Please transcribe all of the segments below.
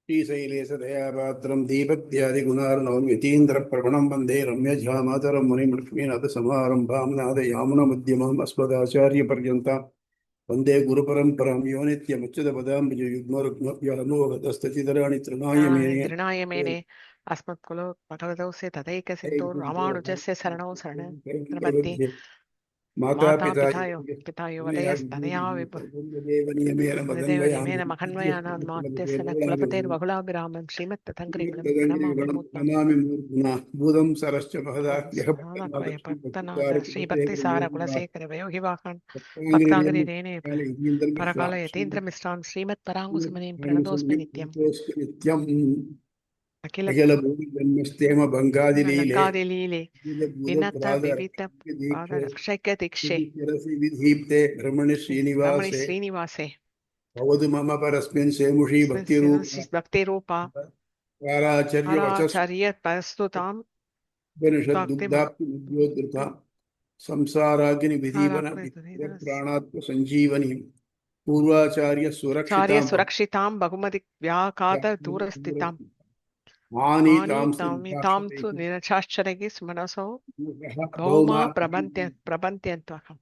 श्रीशैलेशदयापात्रं दीपत्यादिगुणार्णवं यतीन्द्रप्रवणं वन्दे रम्यजामातरं मुनिमलक्ष्मीनाथसमारम्भां नादयामुनमध्यमाम् अस्मदाचार्यपर्यन्तां वन्दे गुरुपरम्परां यो नित्यमुच्युतपदाम्बुजयुग्मरुग्मव्यामोहतस्तचितराणि तृणाय मेने तृणाय मेने अस्मत्कुलो भगवतोऽस्य तदैकसिन्धो रामानुजस्य शरणौ शरणं प्रपद्ये माता पिता पितायो वदयस्तनया नियमेन नियमेन महन्मयानान्मात्यस्य न कुलपतेर्बहुलाभिरामं श्रीमत्तदङ्घ्रिगुणं प्रणमामि नमामि मूर्ध्ना भूतं सरश्च महदाख्यः श्रीभक्तिसारकुलशेखर वयोगिवाहन् भक्ताङ्घ्रिरेणे परकाल यतीन्द्रमिश्रां श्रीमत्पराङ्गुसुमनीं प्रणतोऽस्मि नित्यम् अखिल जन्मस्तेम बंगादिलीले लङ्कादिलीले विनत विविध पादरक्षक दीक्षे विधीप्ते भ्रमणि रमणि श्रीनिवासे श्रीनिवासे भवतु मम परस्मिन् सेमुषी भक्तिरूपा भक्तिरूपाचार्य आचार्य प्रस्तुतां उपनिषद्दुग्धाप्तुद्योद्धृता संसाराग्नि विदीपन प्राणात्म संजीवनी पूर्वाचार्य सुरक्षितां बहुमति व्याघात दूरस्थितां तां तु निरचाश्चर्यगि मनसो भौमा प्रबन्ध्यन्त्वहम्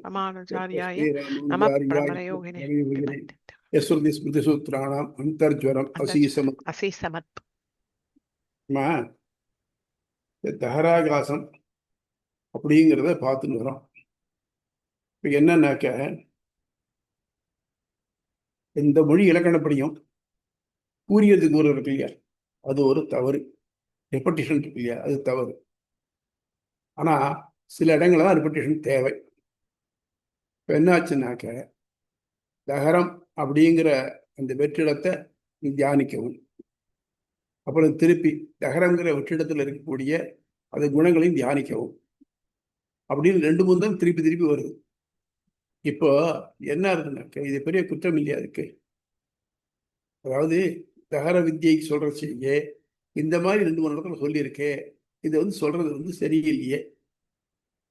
रामानुजार्याय नमः प्रमलयोगिने स्मृतिसूत्राणाम् अन्तर्ज्वरम् असीसमत् தஹராகாசம் அப்படிங்கிறத பார்த்துன்னு வரோம். இப்போ என்னன்னாக்க இந்த மொழி இலக்கணப்படியும் கூறியதுக்கு ஒரு இருக்கு இல்லையா, அது ஒரு தவறு. ரெப்படிஷன் இருக்கு இல்லையா, அது தவறு. ஆனால் சில இடங்கள்ல தான் ரெப்படிஷன் தேவை. இப்போ என்னாச்சுன்னாக்க தகரம் அப்படிங்கிற அந்த வெற்றிடத்தை தியானிக்கவும், அப்புறம் திருப்பி தகரங்கிற வெற்றிடத்தில் இருக்கக்கூடிய அது குணங்களையும் தியானிக்கவும் அப்படின்னு ரெண்டு மூணு தான் திருப்பி திருப்பி வருது. இப்போ என்ன இருக்குனாக்க இது பெரிய குற்றம் இல்லையா அதுக்கு? அதாவது தகர வித்தியை சொல்ற செய்ய இந்த மாதிரி ரெண்டு மூணு இடத்துல சொல்லியிருக்கே, இது சொல்றது சரியில்லையே,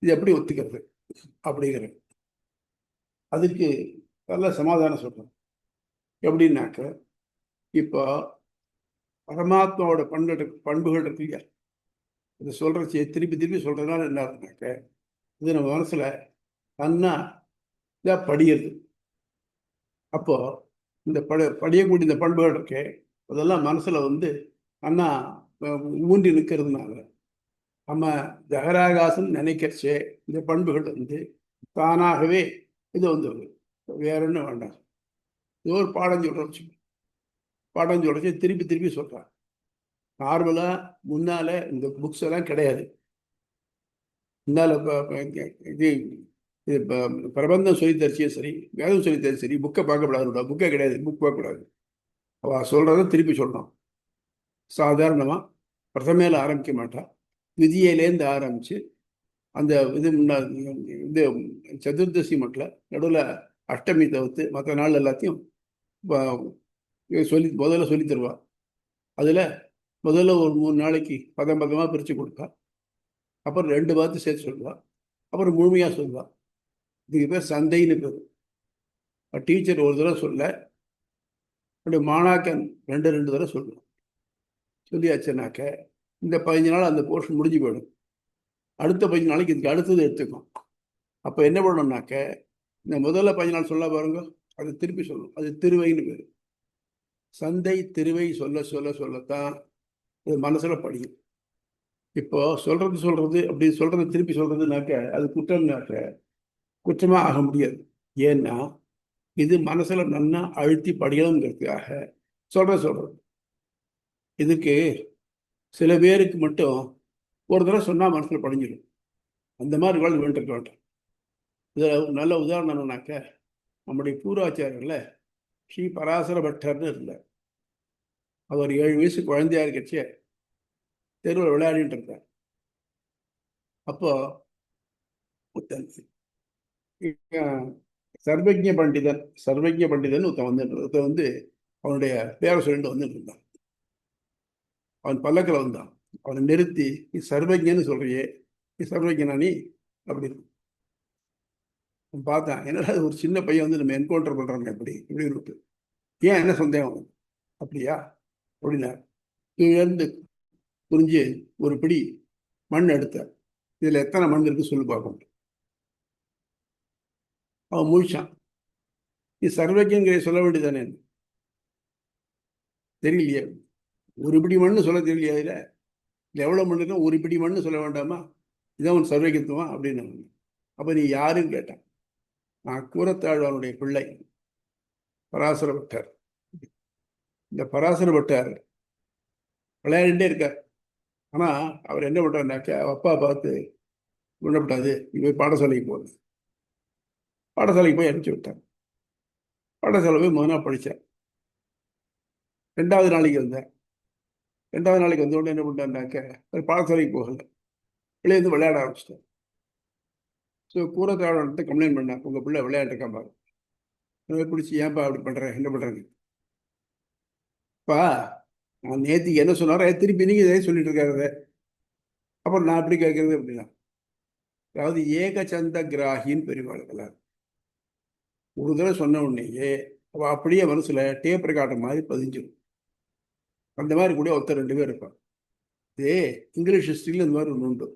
இது எப்படி ஒத்துக்கிறது அப்படிங்கிறது. அதுக்கு நல்ல சமாதானம் சொல்றோம். எப்படின்னாக்க இப்போ பரமாத்மாவோட பண்புகள் இருக்கு இல்லையா, இது சொல்றச்சு திருப்பி திருப்பி சொல்றதுனால என்ன இருக்குனாக்க இது நம்ம மனசுல நன்னா இதாக படியுது. அப்போ இந்த படியக்கூடிய இந்த பண்புகள் இருக்கே அதெல்லாம் மனசுல நன்னா ஊன்றி நிற்கிறதுனால நம்ம ஜகராகாசம் நினைக்கிறச்சே இந்த பண்புகள் தானாகவே இது வேற ஒன்றும் வேண்டாம். இது ஒரு பாடம் சொல்றச்சு திருப்பி திருப்பி சொல்றான். நார்மலா முன்னால இந்த புக்ஸ் எல்லாம் கிடையாது. முன்னால இது பிரபந்தம் சொல்லி தரிசியும் சரி, வேதம் சொல்லி தரிசி சரி, புக்கை பார்க்கக்கூடாது, புக்கே கிடையாது, புக் பார்க்கக்கூடாது. அவ சொல்றத திருப்பி சொல்லணும். சாதாரணமா பிரதமையில ஆரம்பிக்க மாட்டா, விதியிலேருந்து ஆரம்பிச்சு அந்த இது சதுர்தசி மட்டும் நடுவில் அஷ்டமி தவிர்த்து மற்ற நாள் எல்லாத்தையும் முதல்ல சொல்லி தருவா. அதுல முதல்ல ஒரு 3 நாளைக்கு பதமா பிரிச்சு கொடுப்பா, அப்புறம் 2 வார்த்தை சேர்த்து சொல்லுவா, அப்புறம் முழுமையா சொல்லுவா. இதுக்கு பேர் சந்தைன்னு பேர். டீச்சர் ஒரு தடவை சொல்ல, அப்படி மாணாக்கன் 2 தடவை சொல்லுவான். சொல்லியாச்சுனாக்க இந்த 15 நாள் அந்த போர்ஷன் முடிஞ்சு போயிடும். அடுத்த 15 நாளைக்கு இதுக்கு அடுத்தது எடுத்துக்கும். அப்போ என்ன பண்ணணும்னாக்க இந்த முதல்ல 15 நாள் சொல்ல பாருங்க, அது திருப்பி சொல்லணும். அது திருவைன்னு பேர். சந்தை திருவை சொல்லத்தான் இது மனசுல படியும். இப்போ சொல்றது அப்படி திருப்பி சொல்றதுனாக்க அது குற்றமா ஆக முடியாது. ஏன்னா இது மனசுல நன்னா அழுத்தி படிக்கணுங்கிறதுக்காக சொல்றது. இதுக்கு சில பேருக்கு மட்டும் ஒரு தடவை சொன்னா மனசுல படிஞ்சிடும். அந்த மாதிரி வேண்டாம். இதுல நல்ல உதாரணம் என்னன்னாக்க நம்முடைய பூர்வாச்சாரியர்ல ஸ்ரீ பராசர பட்டர்னு இருந்தார். அவர் 7 வயசு குழந்தையா இருக்கச்சே தெருவில் விளையாடிட்டு இருந்தார். அப்போ சர்வஜ்ய பண்டிதன் ஒருத்தன் அவனுடைய பேரை சொல்லிட்டு வந்துட்டு இருந்தான். அவன் பல்லக்கில் வந்தான். அவனை நிறுத்தி, நீ சர்வஜன்னு சொல்றியே, நீ சர்வஜனா நீ அப்படின்னு. பார்த்தேன், என்னடா ஒரு சின்ன பையன் வந்து நம்ம என்கவுண்டர் பண்றாங்க எப்படி இப்படி இருக்கு, ஏன் என்ன சந்தேகம் உனக்கு? அப்படியா அப்படின்னா, இருந்து புரிஞ்சு ஒரு பிடி மண் எடுத்த, இதுல எத்தனை மண் இருக்கு சொல்லி பார்க்கணும். அவன் முழிச்சான். நீ சர்வஜங்கிற சொல்ல வேண்டியதானே, தெரியலையே, ஒரு பிடி மண்ணு சொல்ல தெரியலையா, இதுல எவ்வளவு மண் இருக்கும், ஒரு பிடி மண்ணு சொல்ல வேண்டாமா, இதான் உன் சர்வஜத்துவம் அப்படின்னு. அப்ப நீ யாருன்னு கேட்டான். நான் கூரத்தாழ்வானுடைய பிள்ளை பராசர பட்டர். இந்த பராசர பட்டர் விளையாடிட்டே இருக்கார். ஆனா அவர் என்ன பண்றாருனாக்க, அப்பா பார்த்து விடப்படாது, நீ போய் பாடசாலைக்கு போகுது. பாடசாலைக்கு போய் அனுப்பிச்சு விட்டார். பாடசாலை போய் முதல் நாள் படித்தேன். ரெண்டாவது நாளைக்கு வந்தேன். ரெண்டாவது நாளைக்கு வந்த உடனே என்ன பண்ணாருனாக்க, ஒரு பாடசாலைக்கு போகல, வெளியே வந்து விளையாட ஆரம்பிச்சிட்டேன். ஸோ கூரத்தாழ்வான்ட்டு கம்ப்ளைண்ட் பண்ணேன், உங்கள் பிள்ளை விளையாட்டுருக்கான் பாரு. பிடிச்சி ஏன்ப்பா அப்படி பண்ணுறேன், என்ன பண்ணுறேங்க பா, நான் நேற்றுக்கு என்ன சொன்னாரோ திருப்பி நீங்கள் இதே சொல்லிட்டு இருக்காரு. அப்புறம் நான் அப்படி கேட்கறது அப்படின்னா, அதாவது ஏகச்சந்த கிராகின்னு பெரியவாளுக்கெல்லாம் ஒரு தடவை சொன்ன உடனேயே அவள் அப்படியே மனசுல டேப் ரெக்கார்டர் மாதிரி பதிஞ்சிடும். அந்த மாதிரி கூட ஒருத்தர் ரெண்டு பேர் இருப்பான். இதே இங்கிலீஷ் ஹிஸ்டரியில் இந்த மாதிரி ஒன்று உண்டு.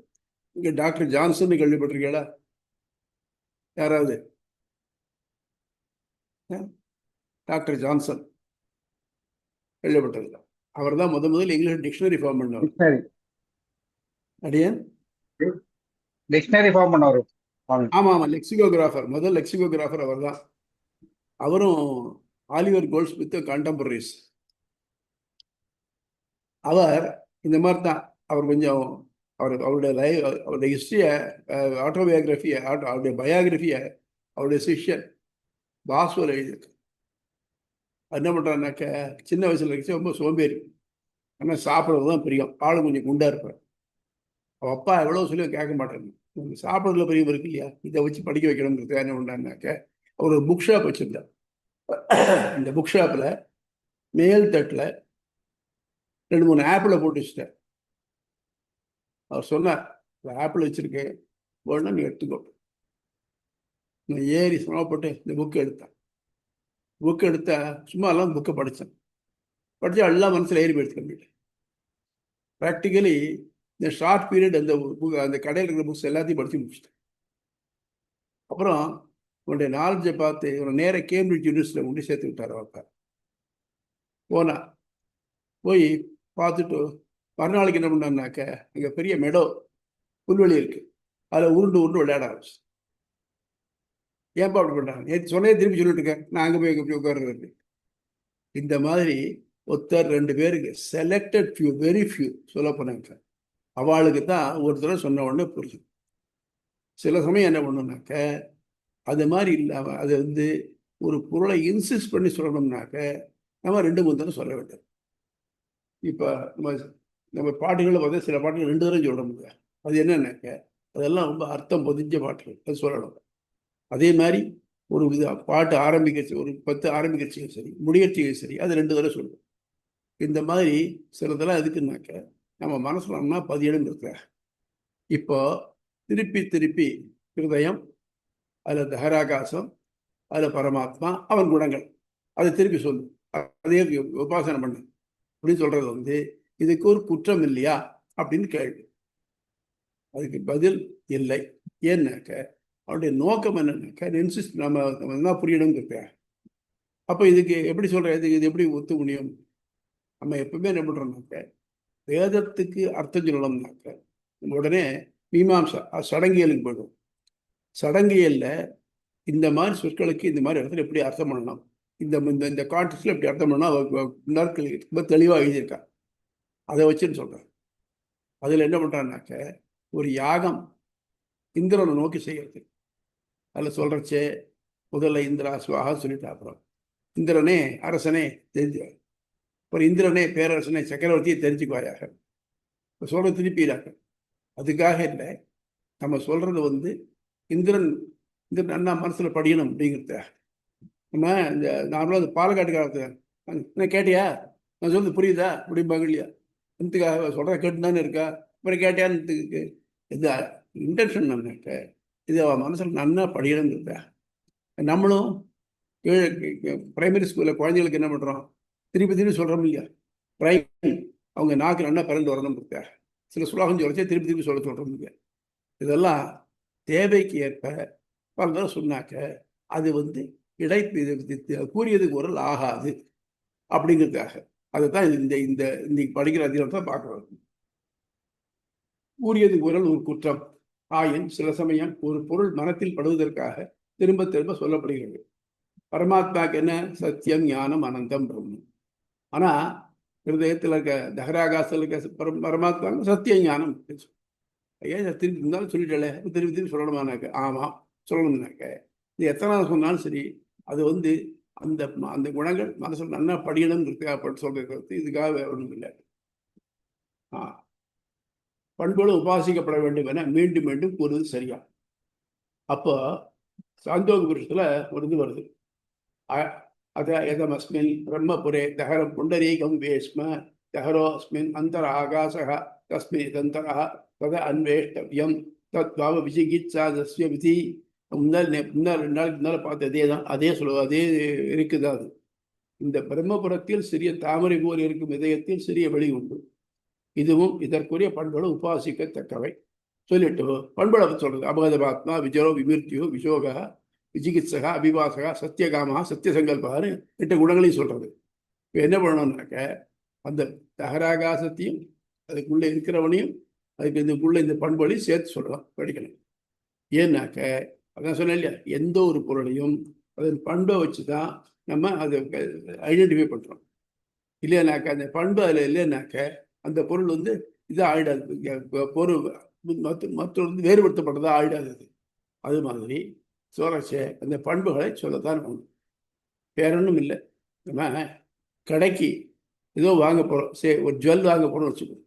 இங்கே டாக்டர் ஜான்சன் கேள்விப்பட்டிருக்கீங்களா யாராவது? Doctor Johnson கேள்விப்பட்டதில்லை. அவர் தான் முதல்ல இங்கிலீஷ் டிக்ஷனரி ஃபார்ம் பண்ணவர். அடியன் டிக்ஷனரி ஃபார்ம் பண்ணவர். ஆமா ஆமா, லெக்சிகோகிராஃபர், முதல் லெக்சிகோகிராஃபர் அவர் தான். அவரும் ஆலிவர் கோல்ட்ஸ்மித் கண்டெம்பரரிஸ். அவர் இந்த மாதிரி தான். அவர் கொஞ்சம் அவருடைய ஹிஸ்டரியை, ஆட்டோபயோகிராஃபியை, அவருடைய பயோகிராஃபியை அவருடைய சிஷ்யன் பாஸ்வர் எழுதியிருக்கு. என்ன பண்ணுறாருனாக்க, சின்ன வயசுல இருந்துச்சு ரொம்ப சோம்பேறி, ஆனால் சாப்பிட்றது தான் பிரியம், ஆளு கொஞ்சம் குண்டா இருப்பார். அவள் அப்பா எவ்வளோ சொல்லி கேட்க மாட்டேங்க, சாப்பிட்றதுல பிரியம் இருக்கு இல்லையா, இதை வச்சு படிக்க வைக்கணுங்கிறது என்ன பண்ணாருனாக்க, அவர் ஒரு புக் ஷாப் வச்சிருந்தார். இந்த புக் ஷாப்பில் மேல் தட்டில் 2-3 ஆப்பிளை போட்டு வச்சுட்டார். அவர் சொன்னார், ஆப்பிள் வச்சிருக்கேன், வேணா நீ எடுத்துக்கோ. நான் ஏறி சிரமப்பட்டு இந்த புக்கு எடுத்தேன். புக்கு எடுத்தா சும்மா எல்லாம் புக்கை படித்தேன். படித்தா எல்லாம் மனசில் ஏறி போயிடுச்சு கம்ப்ளீட். ப்ராக்டிக்கலி இந்த ஷார்ட் பீரியட் அந்த கடையில் இருக்கிற புக்ஸ் எல்லாத்தையும் படித்து முடிச்சிட்டேன். அப்புறம் உன்னுடைய நாலேஜை பார்த்து இவனை நேராக கேம்பிரிட்ஜ் யூனிவர்சிட்டியில் கொண்டு சேர்த்து விட்டார் அப்பா. போனா போய் பார்த்துட்டு மறுநாளைக்கு என்ன பண்ணாருனாக்க, அங்கே பெரிய மெடோ புல்வெளி இருக்கு, அதில் உருண்டு உருண்டு விளையாட ஆரம்பிச்சு. ஏன்பா அப்படி பண்ணுறாங்க, நேற்று சொன்னே திருப்பி சொல்லிட்டு இருக்கேன், நான் அங்கே போய் எப்படி உட்கார்றது. இந்த மாதிரி ஒருத்தர் 2 பேருக்கு செலக்டட் ஃபியூ, வெரி ஃபியூ சொல்ல போனாங்க, அவளுக்கு தான் ஒரு தடவை சொன்ன உடனே புரியும். சில சமயம் என்ன பண்ணணும்னாக்க, அது மாதிரி இல்லாமல் அதை வந்து ஒரு பொருளை இன்சிஸ்ட் பண்ணி சொல்லணும்னாக்க நம்ம 2-3 தடவை சொல்ல வேண்டும். இப்போ நம்ம பாட்டுகளை பார்த்தா சில பாட்டுகள் 2 தடவை சொல்ல முடியாது. அது என்னன்னாக்க அதெல்லாம் ரொம்ப அர்த்தம் பொதிஞ்ச பாட்டுகள், அது சொல்லணும். அதே மாதிரி ஒரு பாட்டு ஆரம்பிக்க, ஒரு 10 ஆரம்பிக்கிறச்சியும் சரி, முடியச்சியும் சரி, அது 2 தடவை சொல்லுவோம். இந்த மாதிரி சிலதெல்லாம் எதுக்குன்னாக்க நம்ம மனசுலன்னா பதியிடம் இருக்க. இப்போ திருப்பி திருப்பி ஹிருதயம், அதில் தஹராகாசம், அதில் பரமாத்மா, அவன் குணங்கள், அதை திருப்பி சொல்லு, அதே உபாசனை பண்ணு அப்படின்னு சொல்றது வந்து இதுக்கு ஒரு குற்றம் இல்லையா அப்படின்னு கேள்வி. அதுக்கு பதில் இல்லை. ஏன்னாக்க அவருடைய நோக்கம் என்னன்னாக்க இன்சிஸ்ட் நம்ம என்ன புரியணும் இருக்க. அப்போ இதுக்கு எப்படி சொல்றது, இது எப்படி ஒத்து முடியும்? நம்ம எப்பவுமே என்ன பண்றோம்னாக்க, வேதத்துக்கு அர்த்தம் சொல்லணும்னாக்க நம்ம உடனே மீமாம்சா சடங்கியலுக்கு போயிடும். சடங்கியல்ல இந்த மாதிரி சொற்களுக்கு இந்த மாதிரி இடத்துல எப்படி அர்த்தம் பண்ணணும், இந்த இந்த கான்டெக்ட்ல எப்படி அர்த்தம் பண்ணணும் ரொம்ப தெளிவாக எழுதியிருக்கா. அதை வச்சுன்னு சொல்றேன். அதில் என்ன பண்றான்னாக்க, ஒரு யாகம் இந்திரனை நோக்கி செய்யறது. அதில் சொல்றச்சே முதல்ல இந்திரா சுவாகா சொல்லிட்டு, அப்புறம் இந்திரனே அரசனே தெரிஞ்சு, அப்புறம் இந்திரனே பேரரசனே சக்கரவர்த்தியை தெரிஞ்சுக்குவாயாக சொல்ற திருப்பிடாங்க. அதுக்காக இல்லை, நம்ம சொல்றது வந்து இந்திரன் அண்ணா மனசுல படிக்கணும் அப்படிங்கிறத. நம்ம இந்த நார்மலாக இந்த பாலக்காட்டு காலத்துல என்ன கேட்டியா, நான் சொல்றது புரியுதா அப்படிம்பாங்க இல்லையா, இதுக்காக சொல்ற கேட்டு தானே இருக்கா, அப்புறம் கேட்டியான்னு எந்த இன்டென்ஷன் நம்மக்க இது அவன் மனசில் நன்னா படிக்கணுங்கிறத. நம்மளும் பிரைமரி ஸ்கூலில் குழந்தைகளுக்கு என்ன பண்ணுறோம், திருப்பி திருப்பி சொல்கிறோம் இல்லையா, பிரைம் அவங்க நாக்கு நல்லா பிறந்து வரணும்னு சில சுலோகம் சொல்லிச்சே திருப்பி திருப்பி சொல்கிறோம் இல்லையா. இதெல்லாம் தேவைக்கு ஏற்ப பல தடவை சொன்னாக்க அது கூறியது குரல் ஆகாது அப்படிங்கிறதுக்காக அதுதான் இந்த இன்னைக்கு படிக்கிற அதிகாரத்தை பார்க்குறோம். கூறியது குரல் ஒரு குற்றம் ஆயின் சில சமயம் ஒரு பொருள் மனத்தில் படுவதற்காக திரும்ப திரும்ப சொல்லப்படுகிறது. பரமாத்மாக்கு என்ன சத்தியம் ஞானம் அனந்தம் பிரம்மம். ஆனா ஹிருதயத்தில் இருக்க தகராகாசத்தில் இருக்க பரமாத்மாவுக்கு சத்திய ஞானம். ஏன் திருப்பி இருந்தாலும் சொல்லிட்டல, திருப்பி திருப்பி சொல்லணுமானாக்க ஆமாம் சொல்லணும்னாக்க இது எத்தனை சொன்னாலும் சரி அது அந்த அந்த குணங்கள் மனசில் நல்லா படிக்கணும்னு சொல்றது. இதுக்காக வேற ஒன்றும் இல்லை. பண்புகளும் உபாசிக்கப்பட வேண்டும் என மீண்டும் மீண்டும் கூறுவது சரியா. அப்போ சாந்தோக புருஷத்துல ஒரு வருது, எதமஸ்மின் பிரம்மபுரே தகரம் புண்டரீகம் வேஷ்ம தகரோ அஸ்மின் அந்தர ஆகாசக தஸ்மின் தந்தரா தத அன்வேஷ்டவியம் தத் பாவ விசிகித்சா தஸ்ய விதி. முன்னாள் 2 நாளுக்கு முன்னால் பார்த்து அதே தான், அதே இருக்குது. அது இந்த பிரம்மபுரத்தில் சிறிய தாமரை போல் இருக்கும் இதயத்தில் சிறிய வெளி உண்டு. இதுவும் இதற்குரிய பண்புகளும் உபாசிக்கத்தக்கவை. சொல்லிட்டு பண்புகளை சொல்றது அபகதபாத்மா விஜயோ விமிருத்தியோ விசோகா விஜிகித்சகா அபிபாசகா சத்தியகாமா சத்தியசங்கல்பான்னு 8 குணங்களையும் சொல்றது. இப்போ என்ன பண்ணணும்னாக்க அந்த தகராகாசத்தையும் அதுக்குள்ளே இருக்கிறவனையும் அதுக்கு இதுக்குள்ள இந்த பண்புகளையும் சேர்த்து சொல்லலாம், படிக்கணும். ஏன்னாக்க அதான் சொன்னேன் இல்லையா, எந்த ஒரு பொருளையும் அதன் பண்பை வச்சு தான் நம்ம அதை ஐடென்டிஃபை பண்ணுறோம். இல்லையானாக்க அந்த பண்பு அதில் இல்லைன்னாக்க அந்த பொருள் இது ஆயிடாது, பொருள் மற்றொரு வேறுபடுத்தப்பட்டதாக ஆயிடாது. அது மாதிரி சோரச்ச அந்த பண்புகளை சொல்லத்தான் வேணும், வேற ஒன்றும் இல்லை. நம்ம கடைக்கு ஏதோ வாங்க போகிறோம், சரி ஒரு ஜுவல் வாங்க போகிறோம்னு வச்சுக்கோ.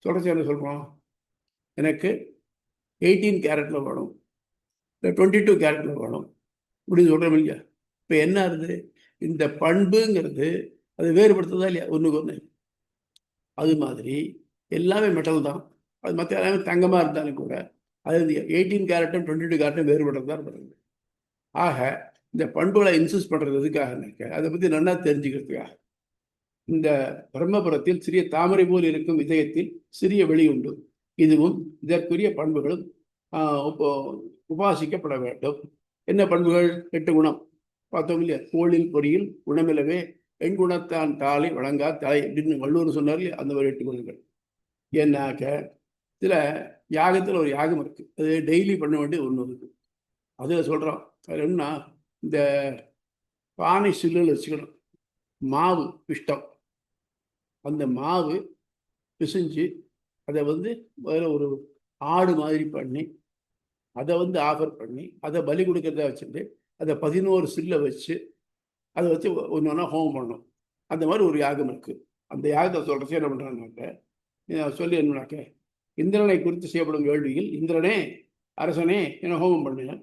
சோரச்ச என்ன சொல்கிறோம், எனக்கு 18 கேரட்டில் வேணும், இல்லை 22 கேரட்டில் வேணும் இப்படின்னு சொல்கிறோம் இல்லையா. இப்போ என்ன ஆகுது, இந்த பண்புங்கிறது அது வேறுபடுத்துதா இல்லையா ஒன்றுக்கு ஒன்று. அது மாதிரி எல்லாமே மெட்டல் தான், அது மற்ற எல்லாமே தங்கமாக இருந்தாலும் கூட அது 18 கேரட்டும் 22 கேரட்டும் வேறுபடுறது தான் பண்ணுறது. ஆக இந்த பண்புகளை இன்சூஸ் பண்ணுறது எதுக்காக, அதை பற்றி நல்லா தெரிஞ்சுக்கிறதுக்காக. இந்த பிரம்மபுரத்தில் சிறிய தாமரை போல் இருக்கும் இதயத்தில் சிறிய வெளி உண்டு. இதுவும் இதற்குரிய பண்புகளும் உபாசிக்கப்பட வேண்டும். என்ன பண்புகள்? 8 குணம் பார்த்தோம் இல்லையா. கோளில் பொறியில் குணமிலவே எண்குணத்தான் தாளை வழங்கா தலை அப்படின்னு வள்ளுவர் சொன்னார் இல்லையா, அந்த மாதிரி 8 குணங்கள். ஏன்னாக்க சில யாகத்தில் ஒரு யாகம் இருக்கு, அது டெய்லி பண்ண வேண்டிய ஒன்று இருக்கு. அதில் சொல்கிறோம், அது என்னன்னா இந்த பானை சில்லில் வச்சுக்கணும், மாவு பிஷ்டம், அந்த மாவு பிசைஞ்சு அதை வேற ஒரு ஆடு மாதிரி பண்ணி அதை ஆஃபர் பண்ணி அதை பலி கொடுக்கறதா வச்சுட்டு அதை 11 சில்லை வச்சு அதை வச்சு ஒன்று ஒன்றா ஹோமம் பண்ணணும். அந்த மாதிரி ஒரு யாகம் இருக்குது. அந்த யாகத்தை சொல்கிறச்சு என்ன பண்ணுறாங்கனாக்க சொல்லி என்னன்னாக்க, இந்திரனை குறித்து செய்யப்படும் கேள்வியில் இந்திரனே அரசனே என ஹோமம் பண்ணினேன்,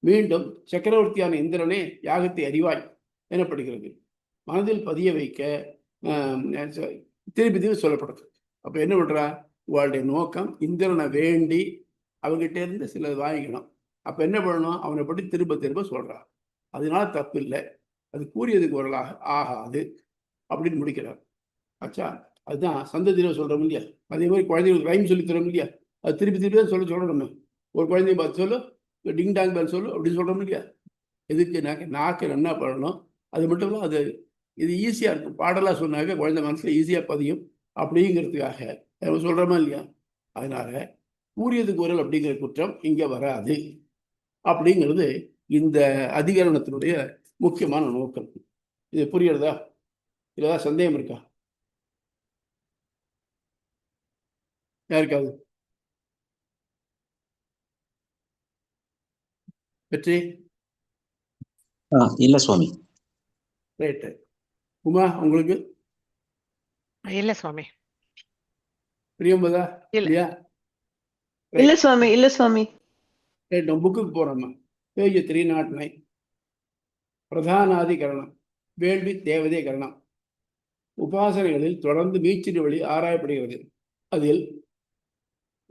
மீண்டும் சக்கரவர்த்தியான இந்திரனே யாகத்தை அறிவாய் எனப்படுகிறது. மனதில் பதிய வைக்க திருப்பி திருப்பி சொல்லப்படுது. அப்போ என்ன பண்ணுறா, உங்களுடைய நோக்கம் இந்திரனை வேண்டி அவங்ககிட்ட இருந்து சிலது வாங்கிக்கணும். அப்போ என்ன பண்ணணும், அவனை பற்றி திரும்ப திரும்ப சொல்கிறான். அதனால தப்பு இல்லை, அது கூறியதுக்கு குரலாக ஆகாது அப்படின்னு முடிக்கிறார். ஆச்சா, அதுதான் சந்ததியில் சொல்கிறோம் இல்லையா. அதே மாதிரி குழந்தைங்களுக்கு ரைம் சொல்லி தரோம் இல்லையா, அது திருப்பி திருப்பி தான் சொல்லணும். ஒரு குழந்தைய பார்த்து சொல்லு, டிங் டாங் பேல் சொல்லு அப்படின்னு சொல்கிறோம் இல்லையா. எதுக்கு நாக்கு என்ன பண்ணணும். அது மட்டும் இல்லை, அது இது ஈஸியாக இருக்கும், பாடலாக சொன்னாக்க குழந்தை மனசில் ஈஸியாக பதியும் அப்படிங்கிறதுக்காக நம்ம சொல்கிறோமா இல்லையா. அதனால கூறியது குரல் அப்படிங்கிற குற்றம் இங்கே வராது அப்படிங்கிறது இந்த அதிகரணத்தினுடைய முக்கியமான நோக்கம். இது புரியுறதா? இல்லைதான் சந்தேகம் இருக்கா யாருக்காவது? வெற்றி இல்ல சுவாமி. ரைட்டு. உமா உங்களுக்கு? இல்ல சுவாமி. பிரியம்பதா? இல்லையா? இல்ல சுவாமி, இல்ல சுவாமி. ரைட், நம்ம புக்குக்கு போறோம்மா. பேஜ் 309. பிரதானாதிகரணம், வேள்வி தேவதை கரணம். உபாசனைகளில் தொடர்ந்து மீச்சிறு வழி ஆராயப்படுகிறது. அதில்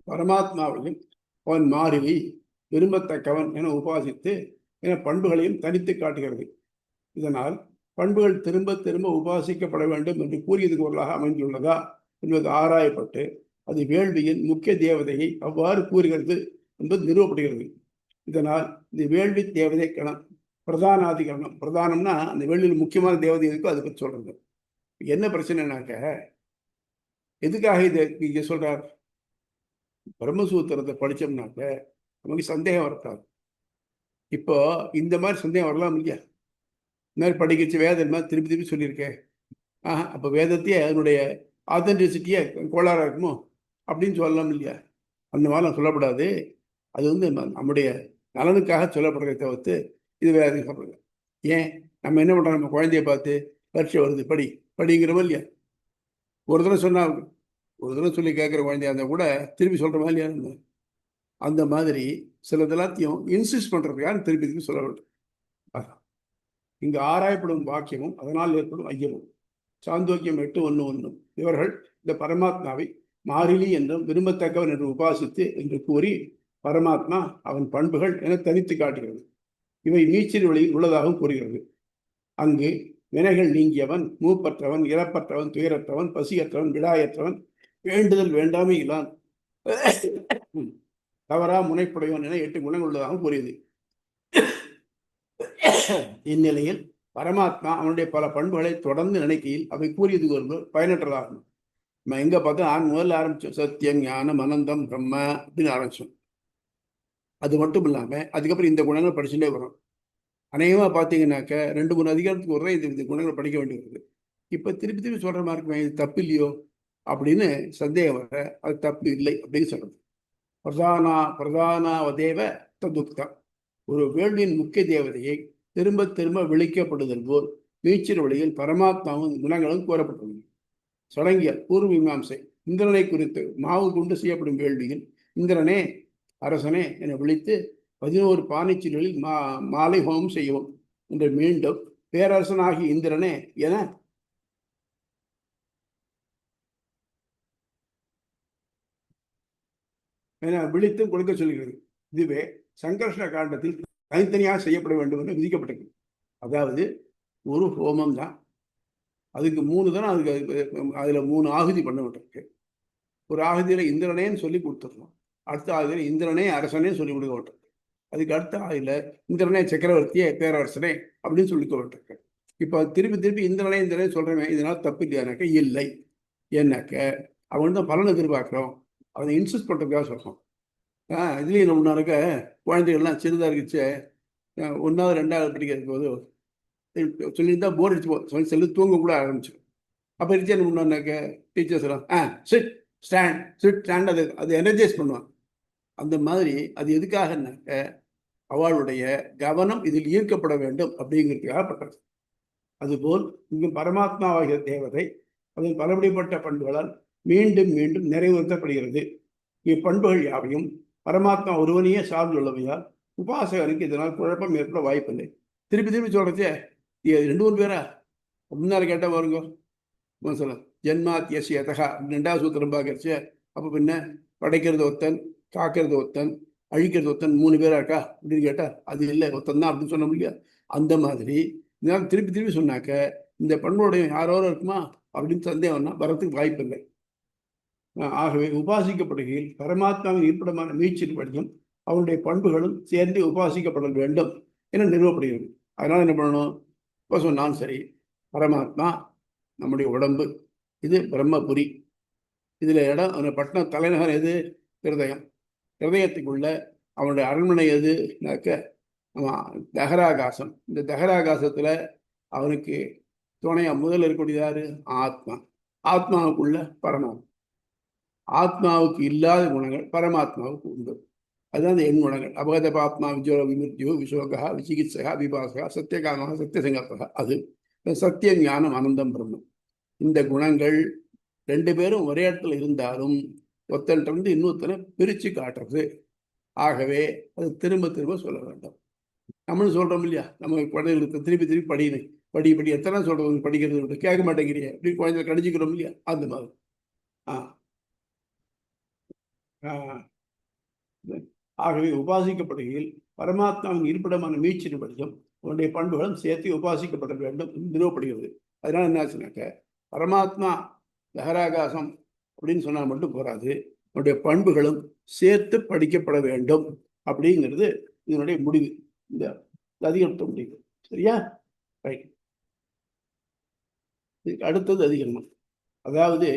பரமாத்மாவையும் அவன் மாறிலி விரும்பத்தக்கவன் என உபாசித்து என பண்புகளையும் தனித்து காட்டுகிறது. இதனால் பண்புகள் திரும்ப திரும்ப உபாசிக்கப்பட வேண்டும் என்று கூறியது பொருளாக அமைந்துள்ளதா என்பது ஆராயப்பட்டு அது வேள்வியின் முக்கிய தேவதையை அவ்வாறு கூறுகிறது என்பது நிறுவப்படுகிறது. இதனால் இந்த வேள்வி தேவதை கணம் பிரதானாதிகரணம், பிரதானம்னா அந்த வேள்வியில் முக்கியமான தேவதை இருக்கோ அதை பற்றி சொல்றது. என்ன பிரச்சனைனாக்க, எதுக்காக இதை இங்க சொல்றார்? பிரம்மசூத்திரத்தை படிச்சோம்னாக்க நமக்கு சந்தேகம் வரக்கூடாது. இப்போ இந்த மாதிரி சந்தேகம் வரலாம் இல்லையா? இந்த மாதிரி படிக்கச்சு வேதம் மாதிரி திருப்பி திருப்பி சொல்லியிருக்கேன். அப்போ வேதத்தையே அதனுடைய ஆத்தென்டிசிட்டியே கோளாறாக இருக்குமோ அப்படின்னு சொல்லலாம் இல்லையா? அந்த மாதிரிலாம் சொல்லப்படாது. அது நம்முடைய நலனுக்காக சொல்லப்படுறதை தவிர்த்து இது வேற எதுவும் சொல்றது. ஏன் நம்ம என்ன பண்ணுறோம்? நம்ம குழந்தைய பார்த்து பரீட்சை வருது படிங்கிறோம் இல்லையா? ஒரு தடவை சொன்னால் ஒரு தடவை சொல்லி கேட்குற குழந்தையா இருந்தால் கூட திருப்பி சொல்கிற மாதிரி இல்லையா? அந்த மாதிரி சிலது எல்லாத்தையும் இன்சிஸ்ட் பண்ணுறதுக்காக திருப்பி திருப்பி சொல்ல வேண்டும். இங்கு ஆராயப்படும் வாக்கியமும் அதனால் ஏற்படும் ஐயமும். சாந்தோக்கியம் 8:1 இவர்கள் இந்த பரமாத்மாவை மாறிலி என்றும் விரும்பத்தக்கவன் என்று உபாசித்து என்று கூறி பரமாத்மா அவன் பண்புகள் என தனித்து காட்டுகிறது. இவை நீச்சல் வழியில் உள்ளதாகவும் கூறுகிறது. அங்கு வினைகள் நீங்கியவன், மூப்பற்றவன், இறப்பற்றவன், துயரற்றவன், பசியற்றவன், விடாயற்றவன், வேண்டுதல் வேண்டாமை இல்லான், தவறா முனைப்புடையவன் என 8 குணங்கள் உள்ளதாகவும் கூறியது. இந்நிலையில் பரமாத்மா அவனுடைய பல பண்புகளை தொடர்ந்து நினைக்கையில் அவை கூறியது ஒரு பயனற்றதாகும். நம்ம எங்க பார்த்தா முதல்ல ஆரம்பிச்சோம், சத்தியம், ஞானம், அனந்தம், பிரம்ம அப்படின்னு ஆரம்பிச்சோம். அது மட்டும் இல்லாம அதுக்கப்புறம் இந்த குணங்கள் படிச்சுட்டே வரும். அநேகமா பார்த்தீங்கன்னாக்க 2-3 அதிகாரத்துக்கு ஒரு இந்த குணங்களை படிக்க வேண்டியிருக்குது. இப்ப திருப்பி திருப்பி சொல்ற மாதிரி இருக்குமே, இது தப்பு இல்லையோ அப்படின்னு சந்தேகம் வர, அது தப்பு இல்லை அப்படின்னு சொல்றது. பிரதானாவதேவ ததுக்தம். ஒரு வேள்வியின் முக்கிய தேவதையை திரும்ப திரும்ப விழிக்கப்படுதல் போல் நீச்சல் வழியில் பரமாத்மாவும் குணங்களும் கூறப்பட்டுள்ளது. தொடங்கிய பூர்வ மீமாம்சை இந்திரனை குறித்து மாவு கொண்டு செய்யப்படும் வேள்வியில் இந்திரனே அரசனே என விழித்து 11 பானைச்சில்களில் மாலை ஹோமம் செய்யவும் என்று மீண்டும் பேரரசனாகி இந்திரனே என விழித்து கொடுக்க சொல்கிறது. இதுவே சங்கர்ஷண காண்டத்தில் தனித்தனியாக செய்யப்பட வேண்டும் என்று விதிக்கப்பட்டது. அதாவது ஒரு ஹோமம் தான், அதுக்கு 3 தானே, அதுல 3 ஆகுதி பண்ண விட்டுருக்கு. ஒரு ஆகுதியில இந்திரனேன்னு சொல்லி கொடுத்துடணும், அடுத்த ஆகுதியில இந்திரனே அரசனே சொல்லி கொடுக்க விட்டுருக்கு, அதுக்கு அடுத்த ஆகுதியில இந்திரனே சக்கரவர்த்தியே பேரரசனே அப்படின்னு சொல்லி விட்டுருக்கு. இப்ப திருப்பி திருப்பி இந்திரனே சொல்றேன், இதனால தப்பு இல்லையானாக்க இல்லை. ஏன்னாக்க அவன் தான் பலனை எதிர்பார்க்கிறோம், அவனை இன்சிஸ்ட் பண்றதுக்காக சொல்றோம். இதுலயும் நம்ம இருக்க குழந்தைகள்லாம் சின்னதாக இருக்குச்சு, 1வது 2வது படிக்கிறது போது சொல்லியிருந்தா போர் அடிச்சு சொல்லி தூங்க கூட ஆரம்பிச்சிடும். அப்போ இருந்துச்சு என்ன பண்ணுவாங்க டீச்சர்ஸ் எல்லாம், சிட் ஸ்டாண்ட் அது எனர்ஜைஸ் பண்ணுவான். அந்த மாதிரி அது எதுக்காகனாக்க அவளுடைய கவனம் இதில் ஈர்க்கப்பட வேண்டும் அப்படிங்கிறதுக்காக பட்டது. அதுபோல் இங்கு பரமாத்மாவாகிய தேவதை அதன் பலபடிப்பட்ட பண்புகளால் மீண்டும் மீண்டும் நிறைவேற்றப்படுகிறது. இப்பண்புகள் யாவையும் பரமாத்மா ஒருவனையே சார்ந்துள்ளவையால் உபாசகனுக்கு இதனால் குழப்பம் ஏற்பட வாய்ப்பில்லை. திருப்பி திருப்பி சொல்றதே 2-3 பேரா முன்னால கேட்டா பாருங்க. சொல்ல ஜென்மாத்தியசியதகா 2வது சூத்திரம் பார்க்கறச்சு, அப்போ பின்ன படைக்கிறது ஒருத்தன், காக்கிறது ஒருத்தன், அழிக்கிறது ஒருத்தன், 3 பேரா இருக்கா அப்படின்னு கேட்டா அது இல்லை, ஒருத்தன் தான் அப்படின்னு சொன்ன முடியாது. அந்த மாதிரி இதனால் திருப்பி திருப்பி சொன்னாக்க இந்த பண்புடைய யாரோ இருக்குமா அப்படின்னு சந்தேகம்னா வரத்துக்கு வாய்ப்பில்லை. ஆகவே உபாசிக்கப்படுகையில் பரமாத்மாவின் இருப்பிடமான மீச்சின் வழியும் அவருடைய பண்புகளும் சேர்ந்து உபாசிக்கப்பட வேண்டும் என நிறுவப்படுகிறது. அதனால என்ன பண்ணணும்? இப்போ சொன்னாலும் சரி, பரமாத்மா நம்முடைய உடம்பு, இது பிரம்மபுரி, இதுல இடம் அந்த பட்டணம் தலைநகர் எது? ஹிருதயம். ஹிருதயத்துக்குள்ள அவனுடைய அரண்மனை எதுனாக்க தகராகாசம். இந்த தகராகாசத்துல அவனுக்கு துணையா முதல்ல இருக்கக்கூடிய யாரு? ஆத்மா. ஆத்மாவுக்குள்ள பரமாத்மா. ஆத்மாவுக்கு இல்லாத குணங்கள் பரமாத்மாவுக்கு உண்டு. அதுதான் அந்த எண் குணங்கள். அபகத பாத்மா விஜோக விமிருத்தியோ விசோகா விசிகித்சகா விபாசகா சத்தியகாமகா சத்தியசங்கல்பகா. அது சத்திய ஞானம் அனந்தம் பிரம்மம். இந்த குணங்கள் 2 பேரும் ஒரே இடத்துல இருந்தாலும் ஒருத்தன்ட்டு இன்னொருத்தனை பிரிச்சு காட்டுறது. ஆகவே அது திரும்ப திரும்ப சொல்ல வேண்டும். நம்மளும் சொல்றோம் இல்லையா, நம்ம குழந்தைகளுக்கு திருப்பி திருப்பி படி எத்தனை சொல்றது, படிக்கிறது கேட்க மாட்டேங்கிறீங்க அப்படி குழந்தைகளை கடிச்சிக்கிறோம் இல்லையா, அந்த மாதிரி. ஆகவே உபாசிக்கப்படுகையில் பரமாத்மாவின் இருப்பிடமான மீச்சின்படியும் அவனுடைய பண்புகளும் சேர்த்து உபாசிக்கப்பட வேண்டும் நிறுவப்படுகிறது. அதனால என்ன ஆச்சுனாக்க பரமாத்மா தகராகாசம் அப்படின்னு சொன்னால் மட்டும் போராது, அவனுடைய பண்புகளும் சேர்த்து படிக்கப்பட வேண்டும் அப்படிங்கிறது இதனுடைய முடிவு, இந்த அதிகரண முடிவு. சரியா? ரைட். இதுக்கு அடுத்தது அதிகரணம். அதாவது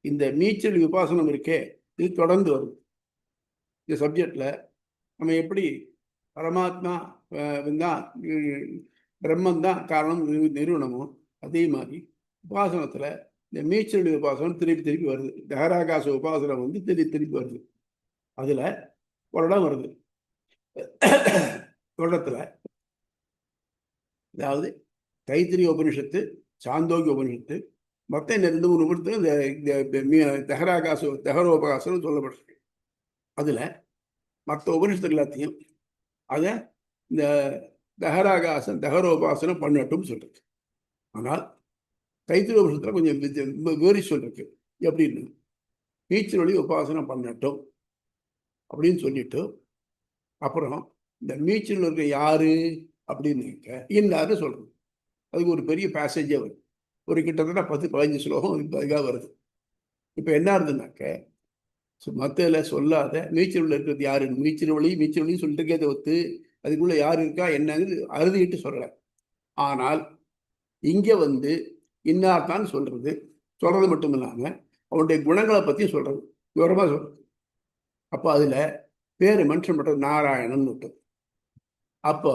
இந்த நீச்சல் விபாசனம் இருக்கே, இது தொடர்ந்து வரும். இந்த சப்ஜெக்ட்ல நம்ம எப்படி பரமாத்மா தான் பிரம்மன் தான் காரணம் நிறுவனமோ, அதே மாதிரி உபாசனத்துல இந்த மீச்சல் உபாசனம் திருப்பி திருப்பி வருது. தகராகாச உபாசனம் வந்து திருப்பி வருது. அதுல ஒரு இடம் வருது தொடரத்துல, அதாவது தைத்திரிய உபனிஷத்து, சாந்தோக்கிய உபனிஷத்து, மொத்தம் இந்த 2-3 உபனிஷத்து இந்த தகரோபகாசம் சொல்லப்பட்டிருக்கு. அதுல மற்ற உபனிஷத்து எல்லாத்தையும் அதை இந்த தகரோபாசனம் பண்ணட்டும் சொல்றது. ஆனால் தைத்திரிய உபனிஷத்துல கொஞ்சம் வேறி சொல்லிருக்கு. எப்படின்னு நீச்சல் வழி உபாசனம் பண்ணட்டும் அப்படின்னு சொல்லிட்டு, அப்புறம் இந்த நீச்சல் இருக்க யாரு அப்படின்னு இன்னாரு சொல்றது. அதுக்கு ஒரு பெரிய பேசேஜே வருது. ஒரு கிட்டத்தட்ட 10-15 ஸ்லோகம் அதுக்காக வருது. இப்போ என்ன இருந்துனாக்க, மத்தியில சொல்லாத நீச்சல் இருக்கிறது யாரு, நீச்சல் வழி சொல்லிட்டு ஒத்து அதுக்குள்ள யாரு இருக்கா என்னன்னு அறுதிட்டு சொல்லலை. ஆனால் இங்க வந்து இன்னார்தான் சொல்றது மட்டும் இல்லாம அவனுடைய குணங்களை பத்தி சொல்றது, விவரமா சொல்றது. அப்போ அதுல பேரு மனுஷன் பண்றது நாராயணன் விட்டு. அப்போ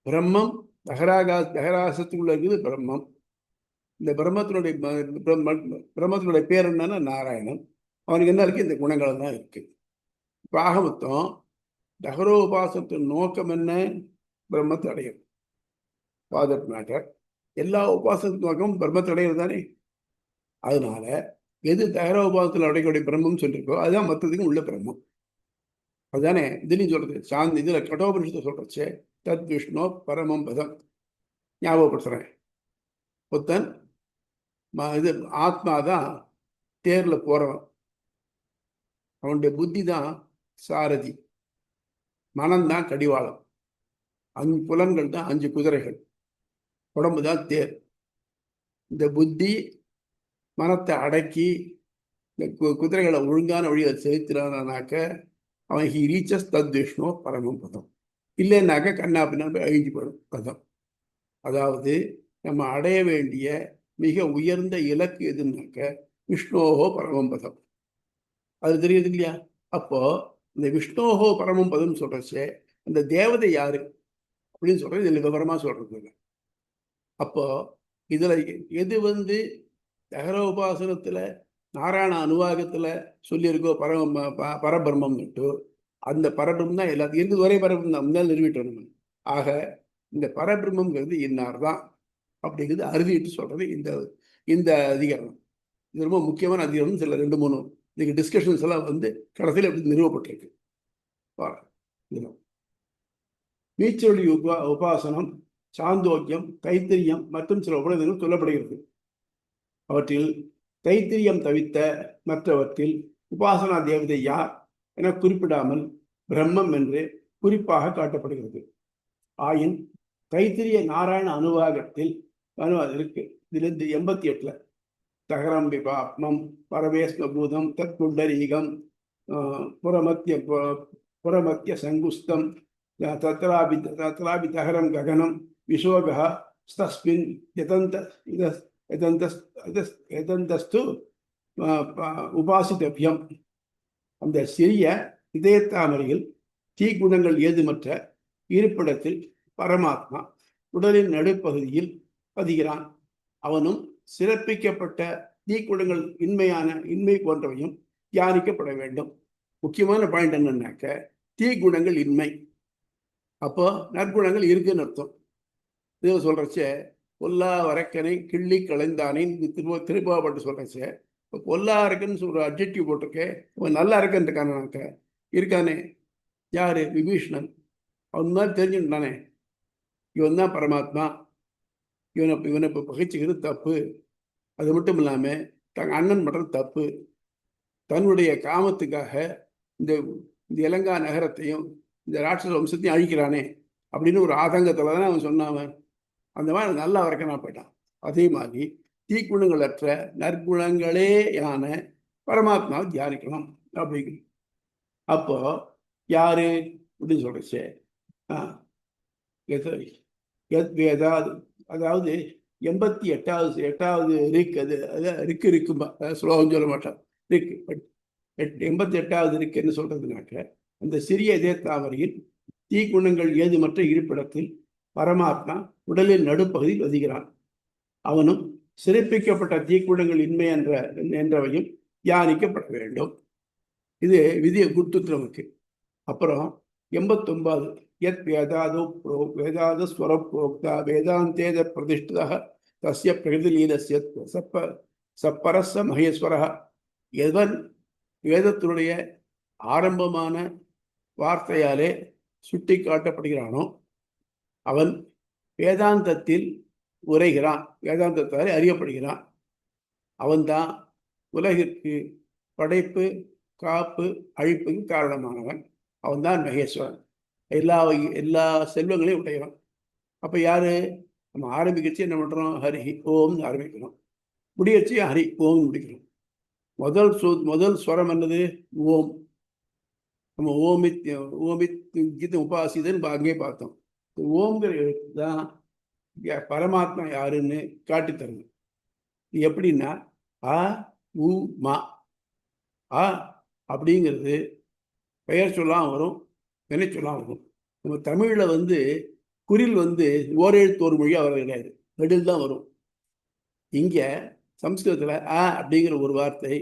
பிரம்மம் தகராசத்துக்குள்ள இருக்குது பிரம்மம். இந்த பிரம்மத்தினுடைய பேர் என்னன்னா நாராயணன். அவனுக்கு என்ன இருக்கு? இந்த குணங்கள் தான் இருக்கு. இப்போ ஆக மொத்தம் தகரோபாசனத்தின் நோக்கம் என்ன? பிரம்மத்தை அடையும். ஃபாதர் மேட்டர் எல்லா உபாசனத்தின் நோக்கமும் பிரம்மத்தை அடைகிறது தானே. அதனால எது தகரோபாசனத்தில் அடையக்கூடிய பிரம்மம் சொல்லியிருக்கோ அதுதான் மற்றதுக்கும் உள்ள பிரம்மம். அதுதானே இதுலையும் சொல்றது. சாந்தி இதுல கடோபனிஷத்தை சொல்றச்சு தத் விஷ்ணு பரமம் பதம். ஞாபகப்படுத்துறேன். புத்தன் இது ஆத்மாதான் தேர்ல போறவன், அவனுடைய புத்தி தான் சாரதி, மனம்தான் கடிவாளம், 5 புலன்கள் தான் 5 குதிரைகள், உடம்பு தான் தேர். இந்த புத்தி மனத்தை அடக்கி இந்த குதிரைகளை ஒழுங்கான வழியை செலுத்தினாக்க அவன் ஹி ரீச்சஸ் தத் விஷ்ணு பரமம் பதம். இல்லைன்னாக்க கண்ணா பின்னா அழிஞ்சு போயிடும் பதம். அதாவது நம்ம அடைய வேண்டிய மிக உயர்ந்த இலக்கு எதுனாக்க விஷ்ணோஹோ பரமம் பதம். அது தெரியுது இல்லையா? அப்போ இந்த விஷ்ணோஹோ பரமம் பதம் சொல்றச்சே அந்த தேவதை யாரு அப்படின்னு சொல்றது இதுல விவரமா சொல்றது இல்லை. அப்போ இதுல எது வந்து தகரோபாசனத்துல நாராயண அனுவாகத்துல சொல்லியிருக்கோ பரபிரம்மம்னுட்டு, அந்த பரபிரம்மம் தான் எல்லாத்தையும் இருக்குது. ஒரே பரபிரம்மம் தான் முன்னாள் நிறுவிட்டோம் நம்ம. ஆக இந்த பரபிரம்மங்கிறது இன்னார் தான் அப்படிங்கிறது அறுதிட்டு சொல்றது இந்த அதிகாரம். இது ரொம்ப முக்கியமான அதிகாரம். சில 2-3 இன்னைக்கு டிஸ்கஷன்ஸ் எல்லாம் வந்து கடைசியில் எப்படி நிறுவப்பட்டிருக்கு. நீச்சொலி உபாசனம், சாந்தோக்கியம், தைத்திரியம் மற்றும் சில உபநிடதங்கள் சொல்லப்படுகிறது. அவற்றில் தைத்திரியம் தவிர்த்த மற்றவற்றில் உபாசனா தேவதை யார் என குறிப்பிடாமல் பிரம்மம் என்று குறிப்பாக காட்டப்படுகிறது. ஆயின் தைத்திரிய நாராயண அனுவாகத்தில் இருக்கு. இதுல 88ல தகரம் விபாப்மம் பரவேஸ்மபூதம் தத் புண்டரீகம் புறமத்திய சங்குஸ்தம் தத்ராபி தகரம் ககனம் விசோகா ஸ்தஸ்மின் எதந்தஸ்து உபாசித்தவ்யம். அந்த சிறிய இதயத்தாமரையில் தீக்குணங்கள் ஏதுமற்ற இருப்பிடத்தில் பரமாத்மா உடலின் நடுப்பகுதியில் பதிகிறான். அவனும் சிறப்பிக்கப்பட்ட தீக்குணங்கள் இன்மை போன்றவையும் தியானிக்கப்பட வேண்டும். முக்கியமான பாயிண்ட் என்னன்னாக்க தீக்குணங்கள் இன்மை. அப்போ நற்குணங்கள் இருக்குன்னு அர்த்தம். இது சொல்றச்சே பொல்லா வரக்கனை கிள்ளி களைந்தானே திருப்பாப்பட்டு சொல்றச்சே பொல்லா இருக்குன்னு சொல்ற அப்ஜெக்டிவ் போட்டிருக்கேன். இவன் நல்லா இருக்குன்னு இருக்கானாக்க இருக்கானே யாரு? விபீஷணன். அவன் மாதிரி தெரிஞ்சுட்டானே இவன் தான் பரமாத்மா, இவனை இப்போ பகிச்சுக்கிறது தப்பு. அது மட்டும் இல்லாமல் தன் அண்ணன் பண்ணுறது தப்பு. தன்னுடைய காமத்துக்காக இந்த இந்த இலங்கா நகரத்தையும் இந்த ராட்சச வம்சத்தையும் அழிக்கிறானே அப்படின்னு ஒரு ஆதங்கத்தில் தான் அவன் சொன்னான். அந்த மாதிரி நல்லா வரைக்கணும் போயிட்டான். அதே மாதிரி தீக்குணங்களற்ற நற்குணங்களேயான பரமாத்மாவை தியானிக்கணும் அப்படிங்கிறது. அப்போ யாரு அப்படின்னு சொல்றச்சு வேதாது, அதாவது 88வது ரிக், அது ரிக்கு இருக்கும்பா, ஸ்லோகம் சொல்ல மாட்டான். ரிக்கு 88வது ரிக் என்ன சொல்றதுனாக்க, அந்த சிறிய இதே தாமரையில் தீக்குணங்கள் ஏதுமற்ற இருப்பிடத்தில் பரமாத்மா உடலின் நடுப்பகுதியில் வதிகிறான். அவனும் சிறப்பிக்கப்பட்ட தீக்குணங்கள் இன்மை என்றவையும் தியானிக்கப்பட வேண்டும். இது விதிய குருத்து நமக்கு. அப்புறம் 89 யத் வேதாத ஸ்வரப்ரோக்தா வேதாந்தேத பிரதிஷ்டிதா தஸ்ய பிரகிருதிலீலஸ்ய சப்பரஸ்ஸ மகேஸ்வரः. எவன் வேதத்தினுடைய ஆரம்பமான வார்த்தையாலே சுட்டி காட்டப்படுகிறானோ அவன் வேதாந்தத்தில் உரைகிறான், வேதாந்தத்தாலே அறியப்படுகிறான். அவன்தான் உலகிற்கு படைப்பு, காப்பு, அழிப்புக்கு காரணமானவன். அவன்தான் மகேஸ்வரன், எல்லா செல்வங்களையும் உடையவன். அப்போ யாரு? நம்ம ஆரம்பிக்கச்சு என்ன பண்ணுறோம்? ஹரி ஓம்னு ஆரம்பிக்கிறோம், முடியச்சு ஹரி ஓம்னு முடிக்கிறோம். முதல் ஸ்வரம் என்னது? ஓம். நம்ம ஓமித் கீத உபாசிதன்னு அங்கே பார்த்தோம். ஓம்ங்கிற எழுத்து தான் பரமாத்மா யாருன்னு காட்டித்தருது. எப்படின்னா அ உ மா. அ அப்படிங்கிறது பெயர் சொல்லாம் வரும், வினை சொல்லாம் வரும். நம்ம தமிழில் குறில் ஓரெழுத்து ஒரு மொழியாக வர கிடையாது, நெடில் தான் வரும். இங்கே சம்ஸ்கிருதத்தில் அ அப்படிங்கிற ஒரு வார்த்தை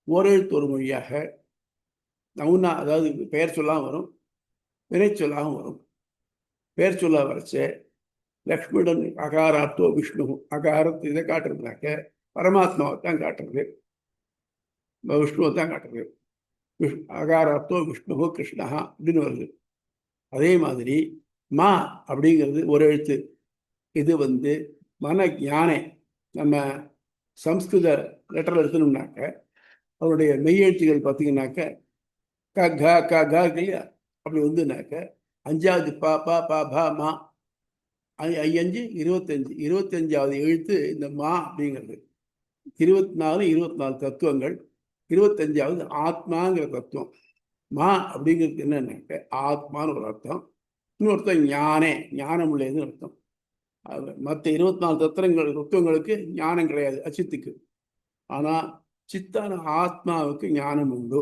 ஓரெழுத்து ஒரு மொழியாக நவுனா, அதாவது பெயர் சொல்லாம் வரும், வினை சொல்லாகவும் வரும். பெயர் சொல்ல வரைச்ச லக்ஷ்மியுடன் அகாராத்தோ விஷ்ணு, அகாரத்து இதை காட்டுறதுனாக்க பரமாத்மாவை தான் காட்டுறது, விஷ்ணுவை தான் காட்டுறது. அகாராத்தோ விஷ்ணு கிருஷ்ணா அப்படின்னு வருது. அதே மாதிரி மா அப்படிங்கிறது ஒரு எழுத்து. இது மன ஞானே. நம்ம சம்ஸ்கிருத லெட்டரில் எடுத்தணும்னாக்க அவருடைய மெய்யெழுத்துகள் பார்த்தீங்கன்னாக்க க க க க இல்லையா, அப்படி வந்துனாக்க 5வது பா பா பா பா மா, 5 25வது எழுத்து இந்த மா அப்படிங்கிறது. 24 தத்துவங்கள், 25வது ஆத்மாங்கிற தத்துவம். மா அப்படிங்கிறது என்னன்னாக்க ஆத்மான்னு ஒரு அர்த்தம், இன்னொருத்தம் ஞானே, ஞானம் உள்ளதுன்னு அர்த்தம். மற்ற 24 தத்துவங்களுக்கு ஞானம் கிடையாது, அச்சித்துக்கு. ஆனால் சித்தான ஆத்மாவுக்கு ஞானம் உண்டு.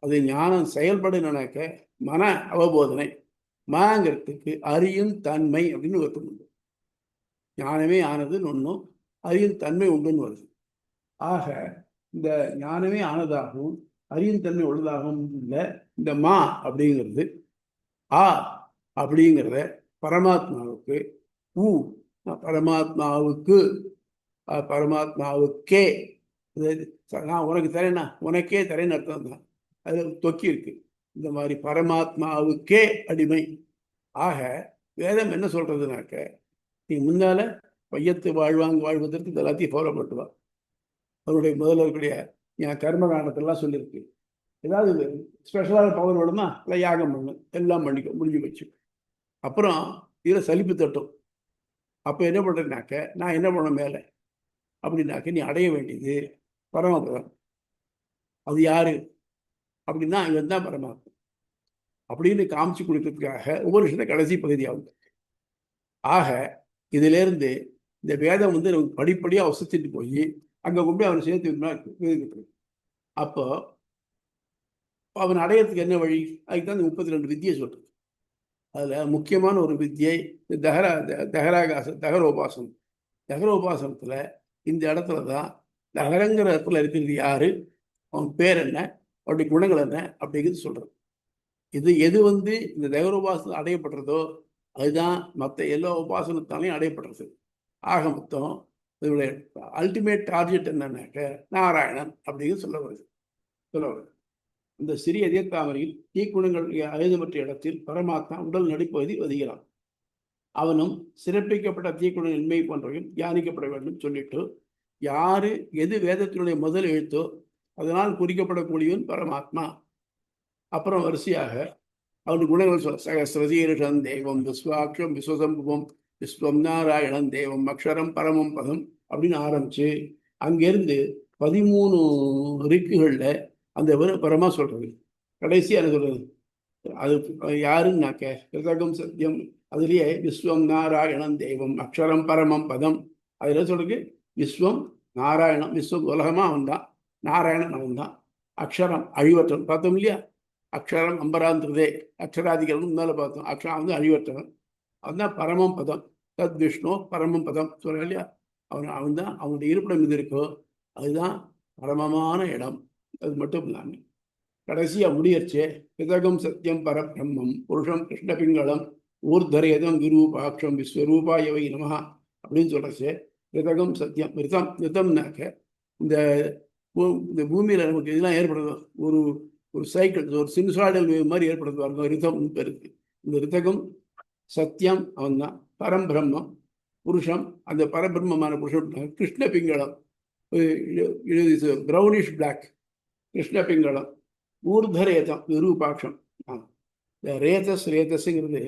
அது ஞானம் செயல்படுனாக்க மன அவபோதனை. மாங்கிறதுக்கு அறியும் தன்மை அப்படின்னு ஒருத்தம் உண்டு. ஞானமே ஆனதுன்னு ஒன்றும் அறியும் தன்மை உண்டுன்னு வருது. ஆக இந்த ஞானமே ஆனதாகவும் அறியும் தன்மை உள்ளதாகவும் இல்லை இந்த மா அப்படிங்கிறது. ஆ அப்படிங்கிறத பரமாத்மாவுக்கு, ஊ பரமாத்மாவுக்கு, பரமாத்மாவுக்கே, நான் உனக்கு தரேன்னா உனக்கே தரேன்னு அர்த்தம் தான். அதில் தொக்கி இருக்கு. இந்த மாதிரி பரமாத்மாவுக்கே அடிமை. ஆக வேதம் என்ன சொல்றதுனாக்க, நீ முன்னால வையத்து வாழ்வதற்கு எல்லாத்தையும் ஃபாலோ பண்ணுவா. அவருடைய முதல்ல இருக்கக்கூடிய என் கர்மகாண்டத்தெல்லாம் சொல்லியிருக்கு. ஏதாவது ஸ்பெஷலான பவர் வேணுமா, இல்லை யாகம் பண்ணு, எல்லாம் பண்ணிக்க, முடிஞ்சு வச்சு. அப்புறம் இதில் சலிப்பு தட்டும். அப்போ என்ன பண்ணுறதுனாக்க, நான் என்ன பண்ண மேலே அப்படின்னாக்க, நீ அடைய வேண்டியது பரமபதம். அது யாரு அப்படின்னா இவன் தான் பரமாத்மா அப்படின்னு காமிச்சு கொடுக்கறதுக்காக உபனிஷத்தை கடைசி பகுதியாகும். ஆக இதிலேருந்து இந்த வேதம் நமக்கு படிப்படியாக வசத்திட்டு போய் அங்கே கொண்டு அவனை சேர்த்து. அப்போ அவன் அடையிறதுக்கு என்ன வழி? அதுக்கு தான் 32 வித்தியை சொல்றது. அதில் முக்கியமான ஒரு வித்தியை தகரோபாசனம். தகரோபாசனத்தில் இந்த இடத்துல தான் தகரங்கிற இடத்துல இருக்கிறது யாரு, அவன் பேர் என்ன, அவருடைய குணங்கள் என்ன அப்படிங்கிறது சொல்றது. எது இந்த தகரோபாசனம் அடையப்படுறதோ அதுதான் மற்ற எல்லா உபாசனத்தாலையும் அடையப்படுறது. ஆக மொத்தம் இதனுடைய அல்டிமேட் டார்கெட் என்னன்னாக்க நாராயணன் அப்படிங்கிறது சொல்ல வருது. இந்த சிறிய இதயத்தாமரையில் தீக்குணங்கள் அழுதுமற்ற இடத்தில் பரமாத்மா உடல் நடிப்பகுதி வதிகிறான். அவனும் சிறப்பிக்கப்பட்ட தீக்குண இன்மை போன்றவையும் தியானிக்கப்பட வேண்டும் சொல்லிட்டு, எது வேதத்தினுடைய முதல் எழுத்தோ அதனால் குறிக்கப்படக்கூடியவன் பரமாத்மா. அப்புறம் வரிசையாக அவனுக்கு குணங்கள் சொல்ல சகசிரசீருஷம் தெய்வம் விஸ்வாட்சம் விஸ்வசம்பவம் விஸ்வம் நாராயணம் தெய்வம் அக்ஷரம் பரமம் பதம் அப்படின்னு ஆரம்பிச்சு அங்கிருந்து 13 ரிக்குகள்ல அந்த பரமா சொல்றது. கடைசியா என்ன சொல்றது? அது யாருன்னாக்க கிருதகம் சத்தியம், அதுலயே விஸ்வம் நாராயணம் தெய்வம் அக்ஷரம் பரமம் பதம். அதுல சொல்றது விஸ்வம் நாராயணம், விஸ்வம் உலகமா அவன் தான், நாராயணன் அவன் தான், அக்ஷரம் அழிவற்றவன் பார்த்தோம் இல்லையா, அக்ஷரம் அம்பராந்திரதே அக்ஷராதிகள் முன்னால பார்த்தோம், அக்ஷரம் வந்து அழிவற்றவன், அவன் தான் பரமம் பதம், தத் விஷ்ணு பரமம் பதம் சொல்ற இல்லையா, அவன் தான் அவனுடைய இருப்பிடம் இது இருக்கோ அதுதான் பரமமான இடம். அது மட்டும் இல்லாமல் கடைசியா முடியர்ச்சே கிருதகம் சத்தியம் பரபிரம்மம் புருஷம் கிருஷ்ண பிங்களம் ஊர்தரேதம் விரூபாட்சம் விஸ்வரூபாயவை நமஹ அப்படின்னு சொல்றச்சே கிருதகம் சத்தியம் ரிதம்னாக்க இந்த பூமியில நமக்கு இதெல்லாம் ஏற்படுது, ஒரு சைக்கிள், ஒரு சின்சாடல் மாதிரி ஏற்படுது பாருங்க, ரிதம் இருக்கு. இந்த ரிதகம் சத்தியம் அவன் தான், பரம்பிரம்மம் புருஷம், அந்த பரபிரம்மமான புருஷம் கிருஷ்ண பிங்களம், பிரௌனிஷ் பிளாக் கிருஷ்ண பிங்களம், ஊர்தரேதம் விரூபாட்சம். ரேதஸ்ங்கிறது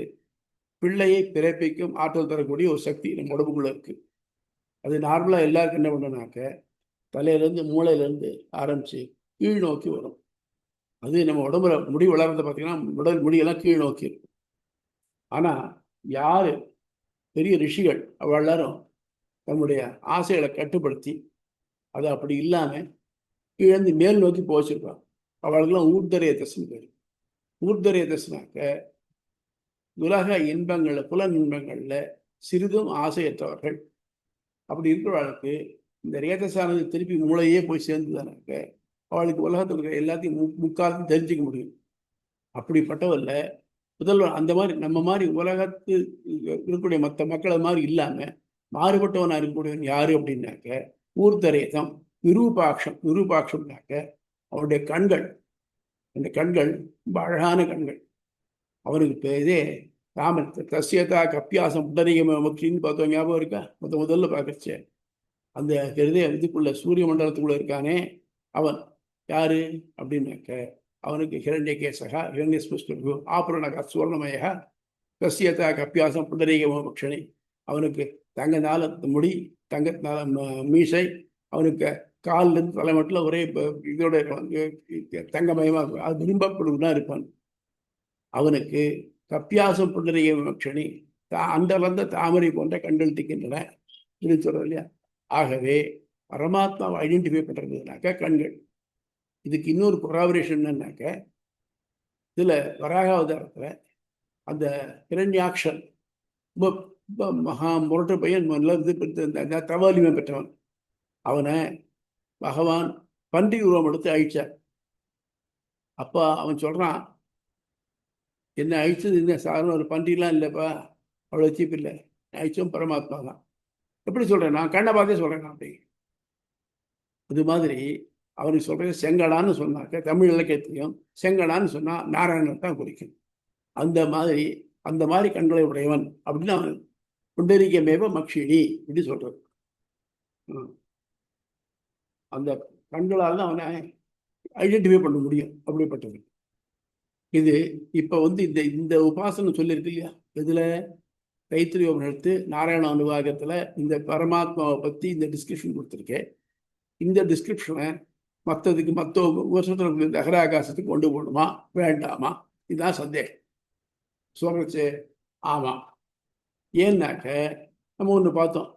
பிள்ளையை பிறப்பிக்கும் ஆற்றல் தரக்கூடிய ஒரு சக்தி நம்ம உடம்புக்குள்ள இருக்கு. அது நார்மலா எல்லாருக்கும் என்ன பண்ணனாக்க தலையிலேருந்து மூளையிலேருந்து ஆரம்பிச்சு கீழ் நோக்கி வரும். அது நம்ம உடம்புல முடி வளர்றத பார்த்தீங்கன்னா உடல் முடியெல்லாம் கீழ் நோக்கி இருக்கும். ஆனா யாரு பெரிய ரிஷிகள் அவள் எல்லாரும் தன்னுடைய ஆசைகளை கட்டுப்படுத்தி அதை அப்படி இல்லாம கீழேந்து மேல் நோக்கி போச்சிருப்பாங்க. அவளுக்கெல்லாம் ஊர்தரேதஸ்ன்னு பேர். ஊர்தரேதஸ்னாக்க உலக இன்பங்கள்ல புல இன்பங்கள்ல சிறிதும் ஆசையற்றவர்கள். அப்படி இருக்கிறவர்களுக்கு இந்த ரேதஸானது திருப்பி மூளையே போய் சேர்ந்துதானாக்க அவளுக்கு உலகத்தில் இருக்கிற எல்லாத்தையும் முக்காலத்தையும் தெரிஞ்சுக்க முடியும். அப்படிப்பட்டவல்ல முதல்வர் அந்த மாதிரி நம்ம மாதிரி உலகத்து இருக்கக்கூடிய மற்ற மக்களை மாதிரி இல்லாம மாறுபட்டவனா இருக்கக்கூடியவன் யாரு அப்படின்னாக்க ஊர்தரேதம் விரூபாட்சம்னாக்க அவனுடைய கண்கள், அந்த கண்கள் ரொம்ப அழகான கண்கள். அவனுக்கு பேரே ராமன் தஸ்யதா கப்பியாசம் புண்டரீகமக்ஷின்னு பார்த்தோம், ஞாபகம் இருக்கா? முதல்ல பார்க்கச்சே அந்த இதுக்குள்ள சூரிய மண்டலத்துக்குள்ள இருக்கானே அவன் யாரு அப்படின்னாக்க அவனுக்கு ஹிரண்யகேசகா ஹிரண்யஸ்புஷ்டு ஆபரணக சுவர்ணமய தஸ்யதா கப்பியாசம் புண்டரீகமக்ஷணி. அவனுக்கு தங்கனால முடி, தங்கத்தினால மீசை, அவனுக்கு காலில் இருந்து தலைமட்டில் ஒரே இதோட தங்கமயமாக அது விரும்பப்படுவதா இருப்பான். அவனுக்கு கப்பியாசம் புண்டரீகமக்ஷணி அண்டர்ந்த தாமரை போன்ற கண்கள் திக்கின்றன அப்படின்னு சொல்றது இல்லையா. ஆகவே பரமாத்மாவை ஐடென்டிஃபை பண்றதுனாக்க கண்கள். இதுக்கு இன்னொரு கொராபரேஷன் என்னன்னாக்க இதுல வராகாவதாரத்துல அந்த இரண்யாக்ஷன் ரொம்ப மகா முரட்டு பையன், தவாலிமை பெற்றவன். அவனை பகவான் பன்றி உருவம் எடுத்து அழிச்சார். அப்ப அவன் சொல்றான், என்ன அழிச்சது இந்த சாதாரண ஒரு பன்றிலாம் இல்லைப்பா, அவ்வளோ சீப் இல்லை, அழிச்சோம் பரமாத்மா தான். எப்படி சொல்றேன்? நான் கண்ணை பார்த்தே சொல்றேன் அப்படி. இது மாதிரி அவனுக்கு சொல்றது செங்கடான்னு சொன்னாக்க தமிழ் இலக்கியத்தையும் செங்கடான்னு சொன்னா நாராயணன் தான் குறிக்கும். அந்த மாதிரி கண்களை உடையவன் அப்படின்னு அவன் புண்டரீகமேவ மக்ஷினி இப்படி சொல்றது. அந்த கண்களால் தான் அவனை ஐடென்டிஃபை பண்ண முடியும், அப்படிப்பட்டது. இது இப்ப இந்த உபாசனை சொல்லியிருக்கு இல்லையா, இதுல தைத்திரிய உபநிஷத்து நாராயண அனுவாகத்துல இந்த பரமாத்மாவை பத்தி இந்த டிஸ்கிரிப்ஷன் கொடுத்துருக்கேன். இந்த டிஸ்கிரிப்ஷனை மற்ற வருஷத்துல இந்த அகராகாசத்துக்கு கொண்டு போகணுமா வேண்டாமா, இதுதான் சந்தேகம். சொல்றச்சு ஆமா. ஏன்னாக்க நம்ம ஒன்று பார்த்தோம்,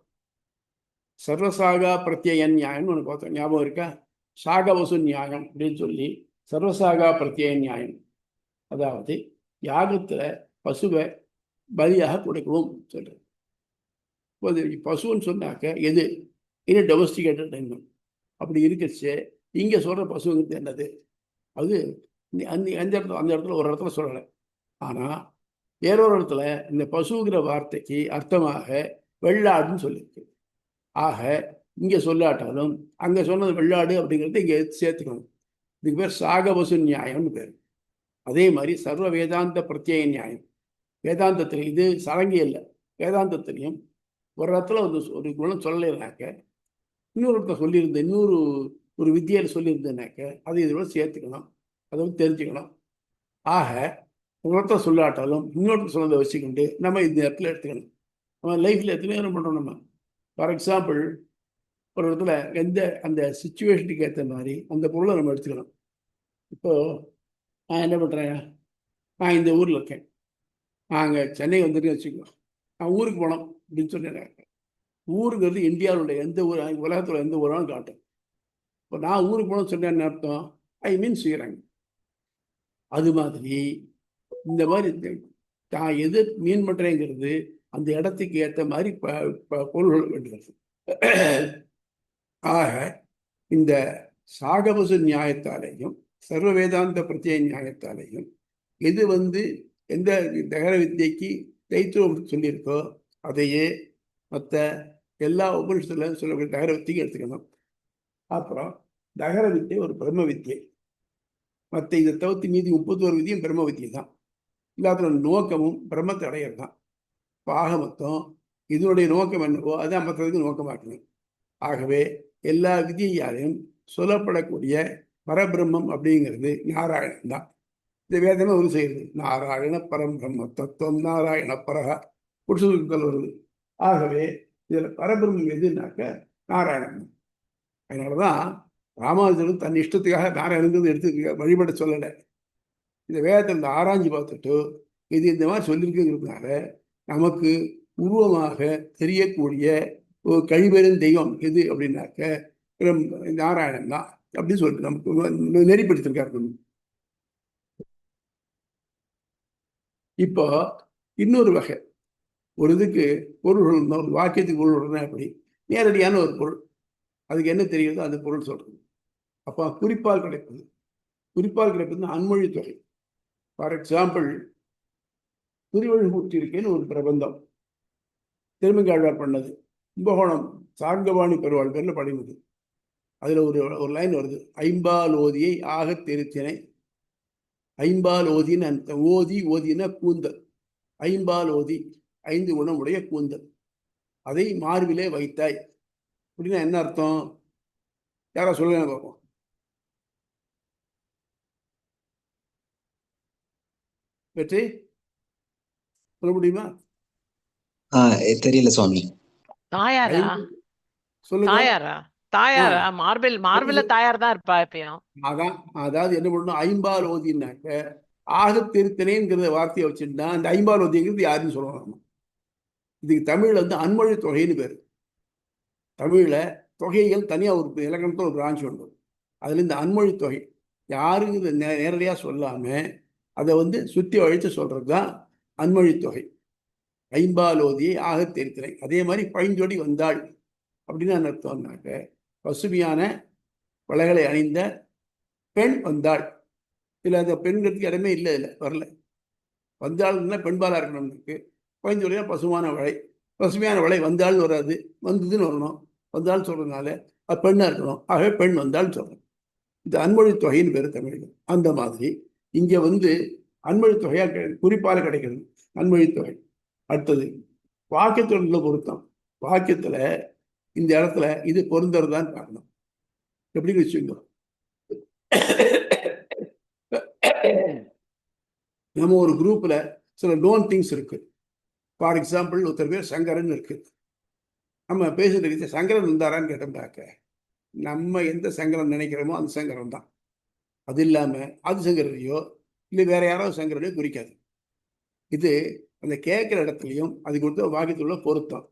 சர்வசாகா பிரத்யய நியாயம்னு ஒன்று பார்த்தோம், ஞாபகம் இருக்கா? சாகவசு நியாயம் அப்படின்னு சொல்லி சர்வசாகா பிரத்யய நியாயம், அதாவது யாகத்துல பசுவை பலியாக கொடுக்கவும் சொல்றது. பசுன்னு சொன்னாக்க எது இன்னும் டொமஸ்டிகேட்டட் என்னும் அப்படி இருக்கச்சு. இங்க சொல்ற பசுங்கிறது என்னது? அது அந்த இடத்துல ஒரு இடத்துல சொல்லலை. ஆனா வேறொரு இடத்துல இந்த பசுங்கிற வார்த்தைக்கு அர்த்தமாக வெள்ளாடுன்னு சொல்லியிருக்கு. ஆக இங்க சொல்லாட்டாலும் அங்க சொன்னது வெள்ளாடு அப்படிங்கிறத இங்க சேர்த்துக்கணும். இதுக்கு பேர் சாகவசு நியாயம்னு பேர். அதே மாதிரி சர்வ வேதாந்த பிரத்யேக நியாயம். வேதாந்தத்திலையும் இது சரங்கி இல்லை, வேதாந்தத்திலையும் ஒரு இடத்துல ஒரு குணம் சொல்லலைனாக்க இன்னொரு இடத்துல சொல்லியிருந்த இன்னொரு வித்தியால சொல்லியிருந்தேனாக்க அதை இதோட சேர்த்துக்கணும், அதை தெரிஞ்சுக்கணும். ஆக ஒருத்தர் சொல்லாட்டாலும் இன்னொருத்தர் சொன்னதை வச்சுக்கிண்டு நம்ம இந்த இடத்துல எடுத்துக்கணும். நம்ம லைஃப்பில் எத்தனை நேரம் பண்ணுறோம் நம்ம. ஃபார் எக்ஸாம்பிள், ஒரு இடத்துல அந்த சுச்சுவேஷனுக்கு ஏற்ற மாதிரி அந்த பொருளை நம்ம எடுத்துக்கணும். இப்போது நான் என்ன பண்ணுறேன், நான் இந்த ஊரில் இருக்கேன், நான் அங்கே சென்னை வந்துட்டு வச்சுக்கோ, நான் ஊருக்கு போனோம் அப்படின்னு சொன்னேன். ஊருங்கிறது இந்தியாவுடைய எந்த ஊர், உலகத்தில் எந்த ஊராலும் காட்டும். இப்போ நான் ஊருக்கு போனோம்னு சொன்னேன்னு அர்த்தம் ஐ மீன் செய்கிறாங்க. அது மாதிரி இந்த மாதிரி நான் எது மீன் பண்ணுறேங்கிறது அந்த இடத்துக்கு ஏற்ற மாதிரி பொருள்கள் வேண்டுகிறது. ஆக இந்த சாகவசு நியாயத்தாலேயும் சர்வ வேதாந்த பிரத்யேக நியாயத்தாலேயும் எது எந்த தகர வித்தியைக்கு தைத்துவம் சொல்லியிருக்கோ அதையே மற்ற எல்லா உபனிஷத்துல சொல்லக்கூடிய தகர வித்தியையும் எடுத்துக்கணும். அப்புறம் தகர வித்தியை ஒரு பிரம்ம வித்தியை. மற்ற இதை தவிர்த்து மீதி 31 விதியும் பிரம்ம வித்தியை தான். இல்லாத நோக்கமும் பிரம்மத்தை அடையிறது தான். ஆக மொத்தம் இதனுடைய நோக்கம் என்னவோ அதான் மற்றதுக்கு நோக்கமாக்கணும். ஆகவே எல்லா விதியாலையும் சொல்லப்படக்கூடிய பரபிரம்மம் அப்படிங்கிறது நாராயணன் தான். இந்த வேதமே ஒரு செய்யுது, நாராயண பரபிரம்ம தத்துவம் நாராயண பரக புருஷர்கள் வருது. ஆகவே இதில் பரபிரம்மம் எதுனாக்க நாராயணன். அதனாலதான் ராமானுஜரும் தன் இஷ்டத்துக்காக நாராயணங்கிறது எடுத்து வழிபட சொல்லலை. இந்த வேதத்தை இந்த ஆராய்ச்சி பார்த்துட்டு இது இந்த மாதிரி சொல்லியிருக்குங்கிறதுனால நமக்கு உருவமாக தெரியக்கூடிய ஒரு கழிவெறும் தெய்வம் எது அப்படின்னாக்க நாராயணன் தான் அப்படின்னு சொல்லிட்டு நமக்கு நெறிப்படுத்திருக்காரு. இப்போ இன்னொரு வகை, ஒரு இதுக்கு பொருள் ஒரு வாக்கியத்துக்கு பொருள் உடனே அப்படி நேரடியான ஒரு பொருள், அதுக்கு என்ன தெரியுதோ அந்த பொருள் சொல்றது. அப்போ குறிப்பால் கிடைப்பது அன்மொழி தொகை. ஃபார் எக்ஸாம்பிள், திருவள்ளுவற்றிருக்கேன்னு ஒரு பிரபந்தம் திருமங்காழ்வார் பண்ணது, கும்பகோணம் சார்கவாணி பெருவாள் பேரில் படினது. அதில் ஒரு லைன் வருது, ஐம்பால் ஓதியை ஆக திருத்தினை. ஐம்பால் ஓதின்னு அந்த ஓதினா கூந்தல். ஐம்பால் ஓதி 5 குணமுடைய கூந்தல், அதை மார்பிலே வைத்தாய் அப்படின்னா என்ன அர்த்தம்? யாரா சொல்லுங்க பார்ப்போம். வெற்றி சொல்ல முடியுமா? தெரியல சுவாமி. தாயாரா? சொல்லுங்க. தாயாரா? மார்பில தாயார் தான் இருப்பா எப்பயும். அதாவது என்ன பண்ணணும், ஐம்பால் ஓதினாக்க ஆக திருத்தனேங்கிற வார்த்தையை வச்சுட்டா அந்த ஐம்பால் ஓதிங்கிறது யாருன்னு சொல்லணும். இதுக்கு தமிழ்ல அன்மொழி தொகைன்னு பேரு. தமிழ்ல தொகைகள் தனியா ஒரு இலக்கணத்துல ஒரு பிரான்ச் உண்டு. அதுல இந்த அன்மொழி தொகை யாருங்கிறது நேரடியா சொல்லாம அதை சுத்தி அழித்து சொல்றது தான் அன்மொழி தொகை. ஐம்பால் ஓதியை ஆக திருத்தினை. அதே மாதிரி பைஞ்சொடி வந்தாள் அப்படின்னு அர்த்தம்னாக்க பசுமையான வளைகளை அணிந்த பெண் வந்தாள். இல்லை அந்த பெண்களுக்கு இடமே இல்லை, இல்லை வரல. வந்தாள்னா பெண்பாலாக இருக்கணும்னுக்கு. பைஞ்சொடினா பசுமையான வளை வந்தாள்னு வராது, வந்ததுன்னு வரணும். வந்தாள்னு சொல்றதுனால அது பெண்ணாக இருக்கணும். ஆகவே பெண் வந்தாள்னு சொல்றோம். இது அன்மொழி தொகைன்னு பேர் தமிழில். அந்த மாதிரி இங்கே அன்மொழி தொகையாக குறிப்பால கிடைக்கிறது அன்மொழி தொகை. அடுத்தது வாக்கியத்தோட பொருத்தம். வாக்கியத்துல இந்த இடத்துல இது பொருந்தறதான்னு பார்க்கணும். எப்படின்னு வச்சுக்கோ, நம்ம ஒரு குரூப்ல சில நோன் திங்ஸ் இருக்கு. ஃபார் எக்ஸாம்பிள், ஒருத்தர் பேர் சங்கரன் இருக்கு. நம்ம பேசுறது சங்கரன் வந்தாரான்னு கேட்டோம்னாக்க நம்ம எந்த சங்கரன் நினைக்கிறோமோ அந்த சங்கரன் தான். அது இல்லாம அது சங்கரையோ இல்லை வேற யாராவது சங்கரனையோ குறிக்காது. இது அந்த கேட்குற இடத்துலையும் அது கொடுத்த வாக்கியத்துள்ள பொருத்தம்.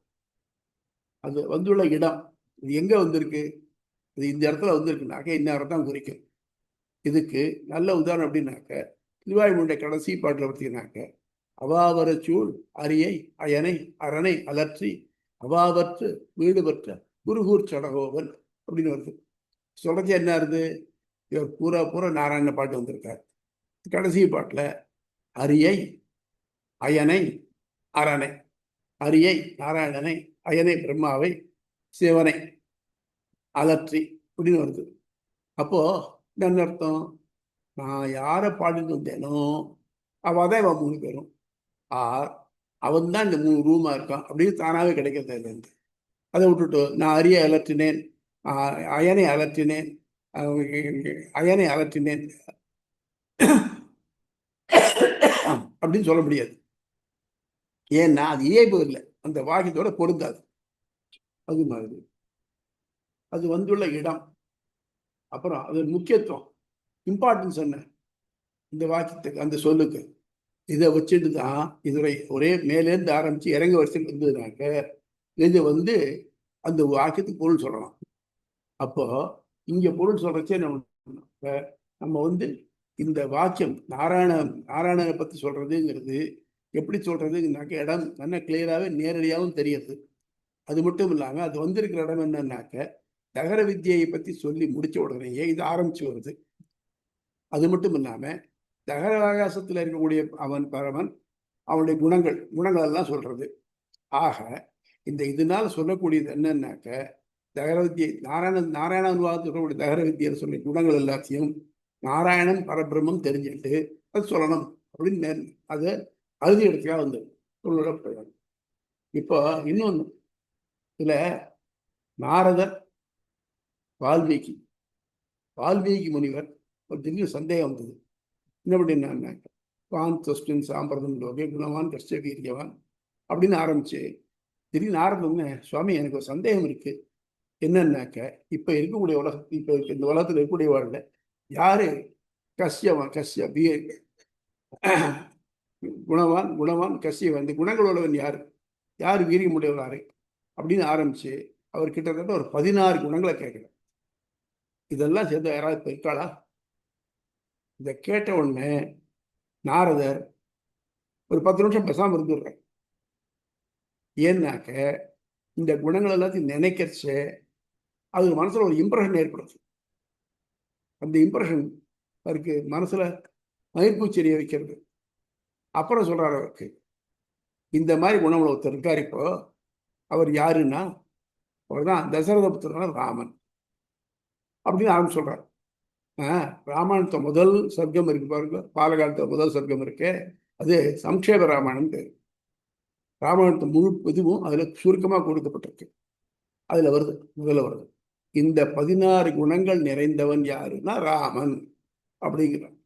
அது வந்துள்ள இடம், இது எங்க வந்திருக்கு, இது இந்த இடத்துல வந்திருக்குனாக்க இந்நேரம் தான் குறிக்கும். இதுக்கு நல்ல உதாரணம் அப்படின்னாக்க திருவாய்மொழிய கடைசி பாட்டில் பார்த்தீங்கன்னாக்க அவாவரச்சூழ் அரியை அயனை அரணை அலற்றி அவாவற்று வீடு பெற்ற குருகூர் சடகோவன் அப்படின்னு வருது. சொல்றது என்ன இருது, இவர் பூரா நாராயண பாட்டு வந்திருக்கார். கடைசி பாட்டில் அரியை அயனை அரணை, அரியை நாராயணனை, அயனை பிரம்மாவை, சிவனை அலற்றி அப்படின்னு வருது. அப்போ என்ன அர்த்தம், நான் யாரை பாடிட்டு வந்தேனோ அவதான் இவன் 3 பேரும். அவன் தான் இந்த 3 ரூமா இருக்கான் அப்படின்னு தானாவே கிடைக்கிறது. அதுலேருந்து அதை விட்டுட்டு நான் அரியை அலற்றினேன், அயனை அலற்றினேன் அப்படின்னு சொல்ல முடியாது. ஏன்னா அது இயல்பு இல்லை, அந்த வாக்கியத்தோட பொருந்தாது. அது மாதிரி அது வந்துள்ள இடம், அப்புறம் அது முக்கியத்துவம், இம்பார்ட்டன்ஸ் என்ன இந்த வாக்கியத்துக்கு, அந்த சொல்லுக்கு, இதை வச்சுட்டு தான் இதுவரை ஒரே மேலேருந்து ஆரம்பிச்சு இறங்க வரிசையில் வந்ததுனாக்க இது வந்து அந்த வாக்கியத்துக்கு பொருள் சொல்லலாம். அப்போ இங்க பொருள் சொல்றச்சே நம்ம வந்து இந்த வாக்கியம் நாராயணனை பத்தி சொல்றதுங்கிறது எப்படி சொல்றதுன்னாக்க இடம் நல்ல கிளியராகவே நேரடியாகவும் தெரியுது. அது மட்டும் இல்லாம அது வந்திருக்கிற இடம் என்னன்னாக்க தகர வித்தியை பத்தி சொல்லி முடிச்ச உடனேயே இது ஆரம்பிச்சு வருது. அது மட்டும் இல்லாம தகர ஆகாசத்துல இருக்கக்கூடிய அவன் பரமன், அவனுடைய குணங்கள் எல்லாம் சொல்றது. ஆக இந்த இதனால சொல்லக்கூடியது என்னன்னாக்க தகர வித்தியை நாராயண அனுவாதத்தில் சொல்லக்கூடிய தகர வித்தியை சொல்லிய குணங்கள் எல்லாத்தையும் நாராயணன் பரபிரம்மம் தெரிஞ்சுட்டு அது சொல்லணும் அப்படின்னு அதை அறுதி இடத்துக்காக வந்து சொல்லப்படாது. இப்போ இன்னொன்று, இதுல நாரதர் வால்மீகி முனிவர் ஒரு திடீர்னு சந்தேகம் வந்தது. என்ன அப்படின்னாக்க வான் தொஸ்டின் சாம்பிரதம் லோகே குணவான் கஷ்ட வீரியவான் அப்படின்னு ஆரம்பிச்சு திடீர்னு ஆரம்பம்னு, சுவாமி எனக்கு ஒரு சந்தேகம் இருக்கு. என்னன்னாக்க இப்ப இருக்கக்கூடிய இப்ப இந்த உலகத்துல இருக்கக்கூடிய வாழ்ல யாரு கஷ்ய குணவான் கஷ்யவான், இந்த குணங்கள் உள்ளவன் யாரு வீரியம் உடையவராரு அப்படின்னு ஆரம்பிச்சு அவர் கிட்டத்தட்ட ஒரு 16 குணங்களை கேட்கிறார். இதெல்லாம் சேர்ந்து யாராவது இருக்காளா? இதை கேட்ட உடனே நாரதர் ஒரு 10 நிமிஷம் பேசாம இருந்துடுறார். ஏன்னாக்க இந்த குணங்கள் எல்லாத்தையும் நினைக்கிறச்சு அது மனசுல ஒரு இம்ப்ரெஷன் ஏற்படுது. அந்த இம்ப்ரெஷன் அவருக்கு மனசுல மயிர்பூச்செறிய வைக்கிறது. அப்புறம் சொல்றாரு அவருக்கு, இந்த மாதிரி குணங்கள் ஒருத்தர் இருக்கார். இப்போ அவர் யாருன்னா அவர் தான் தசரத புத்திரனான ராமன் அப்படின்னு ஆரம்பிச்சு சொல்றாரு. ராமாயணத்தை முதல் சர்க்கம் இருக்கு பாருங்க, பாலகாலத்துல முதல் சர்க்கம் இருக்கு, அது சம்ஷேப ராமாயணம் பேரு. ராமாயணத்தை முழு இதுவும் அதுல சுருக்கமா கொடுக்கப்பட்டிருக்கு. அதுல முதல்ல வருது இந்த 16 குணங்கள் நிறைந்தவன் யாருன்னா ராமன் அப்படிங்கிறான்.